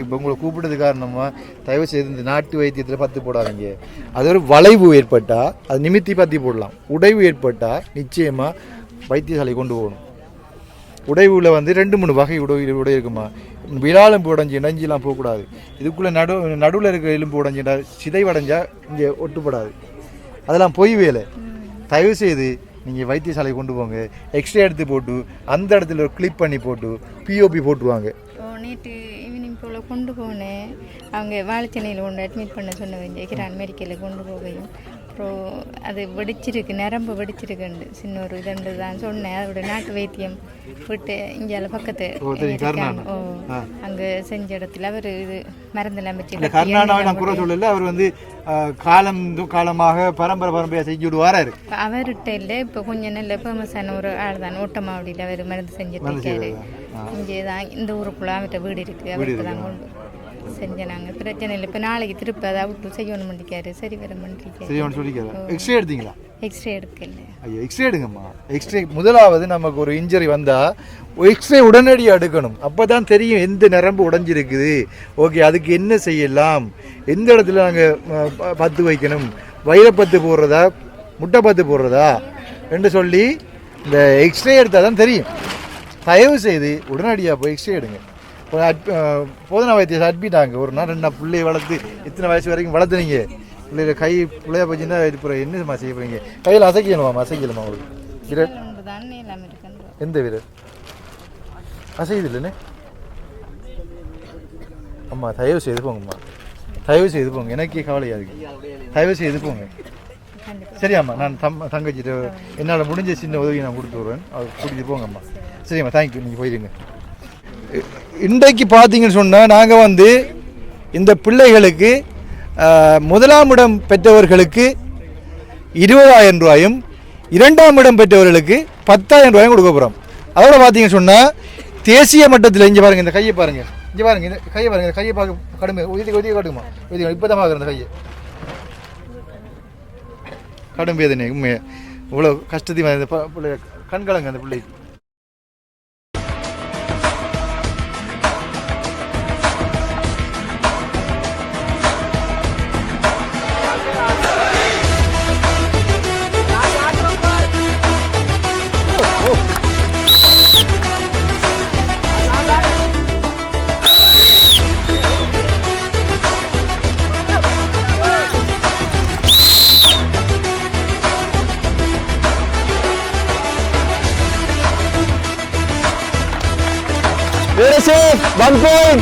இப்போ உங்களை கூப்பிட்டது காரணமாக தயவு செய்து இந்த நாட்டு வைத்தியத்தில் பத்து போடாதீங்க. அது ஒரு வளைவு ஏற்பட்டால் அது நிமித்தி பற்றி போடலாம். உடைவு ஏற்பட்டால் நிச்சயமாக வைத்தியசாலை கொண்டு போகணும். உடைவுல 2-3 வகை உடை இருக்குமா. விழாலம்பு உடஞ்சி நஞ்சிலாம் போகக்கூடாது. இதுக்குள்ளே நடுவில் இருக்கிற எலும்பு உடஞ்சிட்டா சிதைவடைஞ்சால் இங்கே ஒட்டுப்படாது. அதெல்லாம் பொய் வேலை. தயவு செய்து நீங்கள் வைத்தியசாலை கொண்டு போங்க. எக்ஸ்ரே எடுத்து போட்டு அந்த இடத்துல ஒரு கிளிப் பண்ணி போட்டு பிஓபி போட்டுருவாங்க. நேற்று ஈவினிங் போல் கொண்டு போனேன். அவங்க வாழைச்சென்னையில் கொண்டு அட்மிட் பண்ண சொன்னவங்க கிரான் மெடிக்கலில் கொண்டு போகையும் அப்புறம் அது வெடிச்சிருக்கு, நரம்பு வெடிச்சிருக்குண்டு சின்ன ஒரு இதுண்டு தான் சொன்னேன். அதோட நாட்டு வைத்தியம் விட்டு இங்கே பக்கத்து அங்கே செஞ்ச இடத்துல அவர் இது மருந்தெல்லாம் வச்சு கர்நாடகாவை நான் குறை சொல்லல. அவர் காலமாக பரம்பரையாக செஞ்சு விடுவாரு. அவர்கிட்ட இல்லை. இப்போ கொஞ்சம் நல்ல ஃபேமஸான ஒரு ஆள் தான் ஓட்டமாவடியில் அவர் மருந்து செஞ்சுட்டு இருக்காரு. இங்கே தான் இந்த ஊருக்குள்ள அவர்கிட்ட வீடு இருக்குது. அவர்கிட்ட தான் கொண்டு செஞ்சேன். நாங்கள் பிரச்சனை இல்லை. இப்போ நாளைக்கு திருப்பி அதை விட்டு செய்யணும் பண்ணிக்காரு. சரி வர பண்ணிக்காரு. எக்ஸ்ரே எடுத்தீங்களா? எக்ஸ்ரே எடுக்கல. ஐயோ எக்ஸ்ரே எடுங்கம்மா. எக்ஸ்ரே முதலாவது நமக்கு ஒரு இன்ஜரி வந்தால் எக்ஸ்ரே உடனடியாக எடுக்கணும். அப்போ தான் தெரியும் எந்த நரம்பு உடஞ்சிருக்குது. ஓகே, அதுக்கு என்ன செய்யலாம், எந்த இடத்துல நாங்கள் பத்து வைக்கணும், வைரப்பத்து போடுறதா முட்டை பத்து போடுறதா என்று சொல்லி இந்த எக்ஸ்ரே எடுத்தால் தான் தெரியும். தயவு செய்து உடனடியாக போய் எக்ஸ்ரே எடுங்க. போதனா வைத்தியம் அட்மிட் ஆங்க. ஒரு நாள் 2 பிள்ளையை வளர்த்து இத்தனை வயசு வரைக்கும் வளர்த்துனீங்க. பிள்ளைய பிள்ளைய போச்சுன்னா இது என்னமா செய்ய போறீங்க? கையில் அசைக்கணுமா? அசைக்கலுமா உங்களுக்கு? விரல் எந்த விரல் அசையுது இல்லைன்னு? அம்மா தயவு செய்து போங்கம்மா, தயவு செய்து போங்க. எனக்கே கவலையாக இருக்கு. தயவு செய்து போங்க. சரியாம்மா, நான் தங்கச்சிட்டு என்னால் முடிஞ்ச சின்ன உதவி நான் கொடுத்து வருவேன். அவர் கூட்டிகிட்டு போங்கம்மா. சரிம்மா, தேங்க்யூ. நீங்கள் போயிடுங்க. இன்றைக்கு பார்த்தீங்கன்னு சொன்னால் நாங்கள் இந்த பிள்ளைகளுக்கு முதலாம் இடம் பெற்றவர்களுக்கு 20,000 ரூபாயும் 2ஆம் இடம் பெற்றவர்களுக்கு 10,000 ரூபாயும் கொடுக்க போகிறோம். அதோட பார்த்தீங்கன்னு சொன்னால் தேசிய மட்டத்தில் இங்கே பாருங்கள், இந்த கையை பாருங்கள், இங்கே பாருங்கள், இந்த கையை பாருங்கள், இந்த கையை பார்க்க கடுமை ஒதுக்கி காட்டுமா? இப்போ தான் பார்க்குறேன் இந்த கையை. கடும் வேதனை உண்மையை இவ்வளோ கஷ்டத்தையும் இந்த பிள்ளை கண்கலங்க அந்த பிள்ளைக்கு. Safe, 1 point.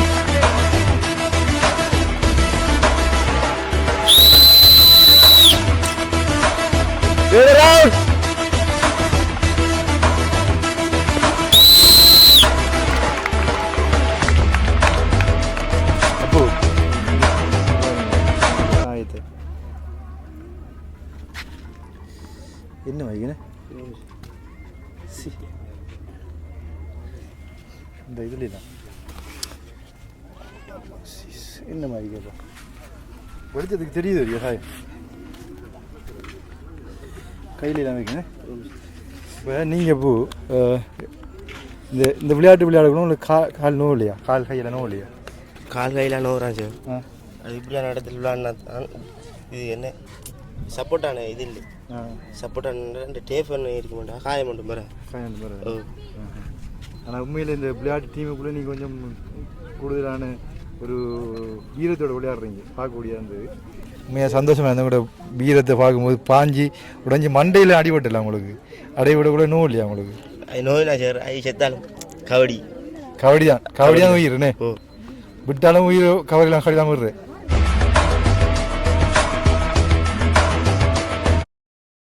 We're out. Apu. என்ன வைக்கணே? இந்த இதுல தான் என்ன மாதிரி கேட்பா படித்ததுக்கு தெரியுது இல்லையா? சாய் கையில் தான் வைக்கணும். இப்போ நீங்கள் இப்போ இந்த விளையாட்டு விளையாடணும். உங்களுக்கு கால் நோவு இல்லையா? கால் கையில் நோவு இல்லையா? கால் கையில் நோவுறான் சார். அது இப்படியான இடத்துல விளையாடினா தான் இது என்ன சப்போர்ட்டான இது இல்லை. சப்போர்ட்டான இந்த டேப் ஒன்று இருக்க மாட்டா காயம் மட்டும் பாரு. காயம் பாரு. ஆனால் உண்மையில் இந்த விளையாட்டு டீமுக்குள்ளே நீங்கள் கொஞ்சம் கூடுதலான ஒரு வீரத்தோடு விளையாடுறீங்க. பார்க்கக்கூடிய இருந்தது உண்மையாக சந்தோஷமாக இருந்த கூட வீரத்தை பார்க்கும்போது பாஞ்சி உடஞ்சி மண்டையில் அடிபட்டல உங்களுக்கு? அடைவிட கூட நோய் இல்லையா உங்களுக்கு? நோயினா சார் ஐ செத்தாலும் கபடி தான் உயிர்னே விட்டாலும் உயிர் கபடிலாம் விடுறேன்.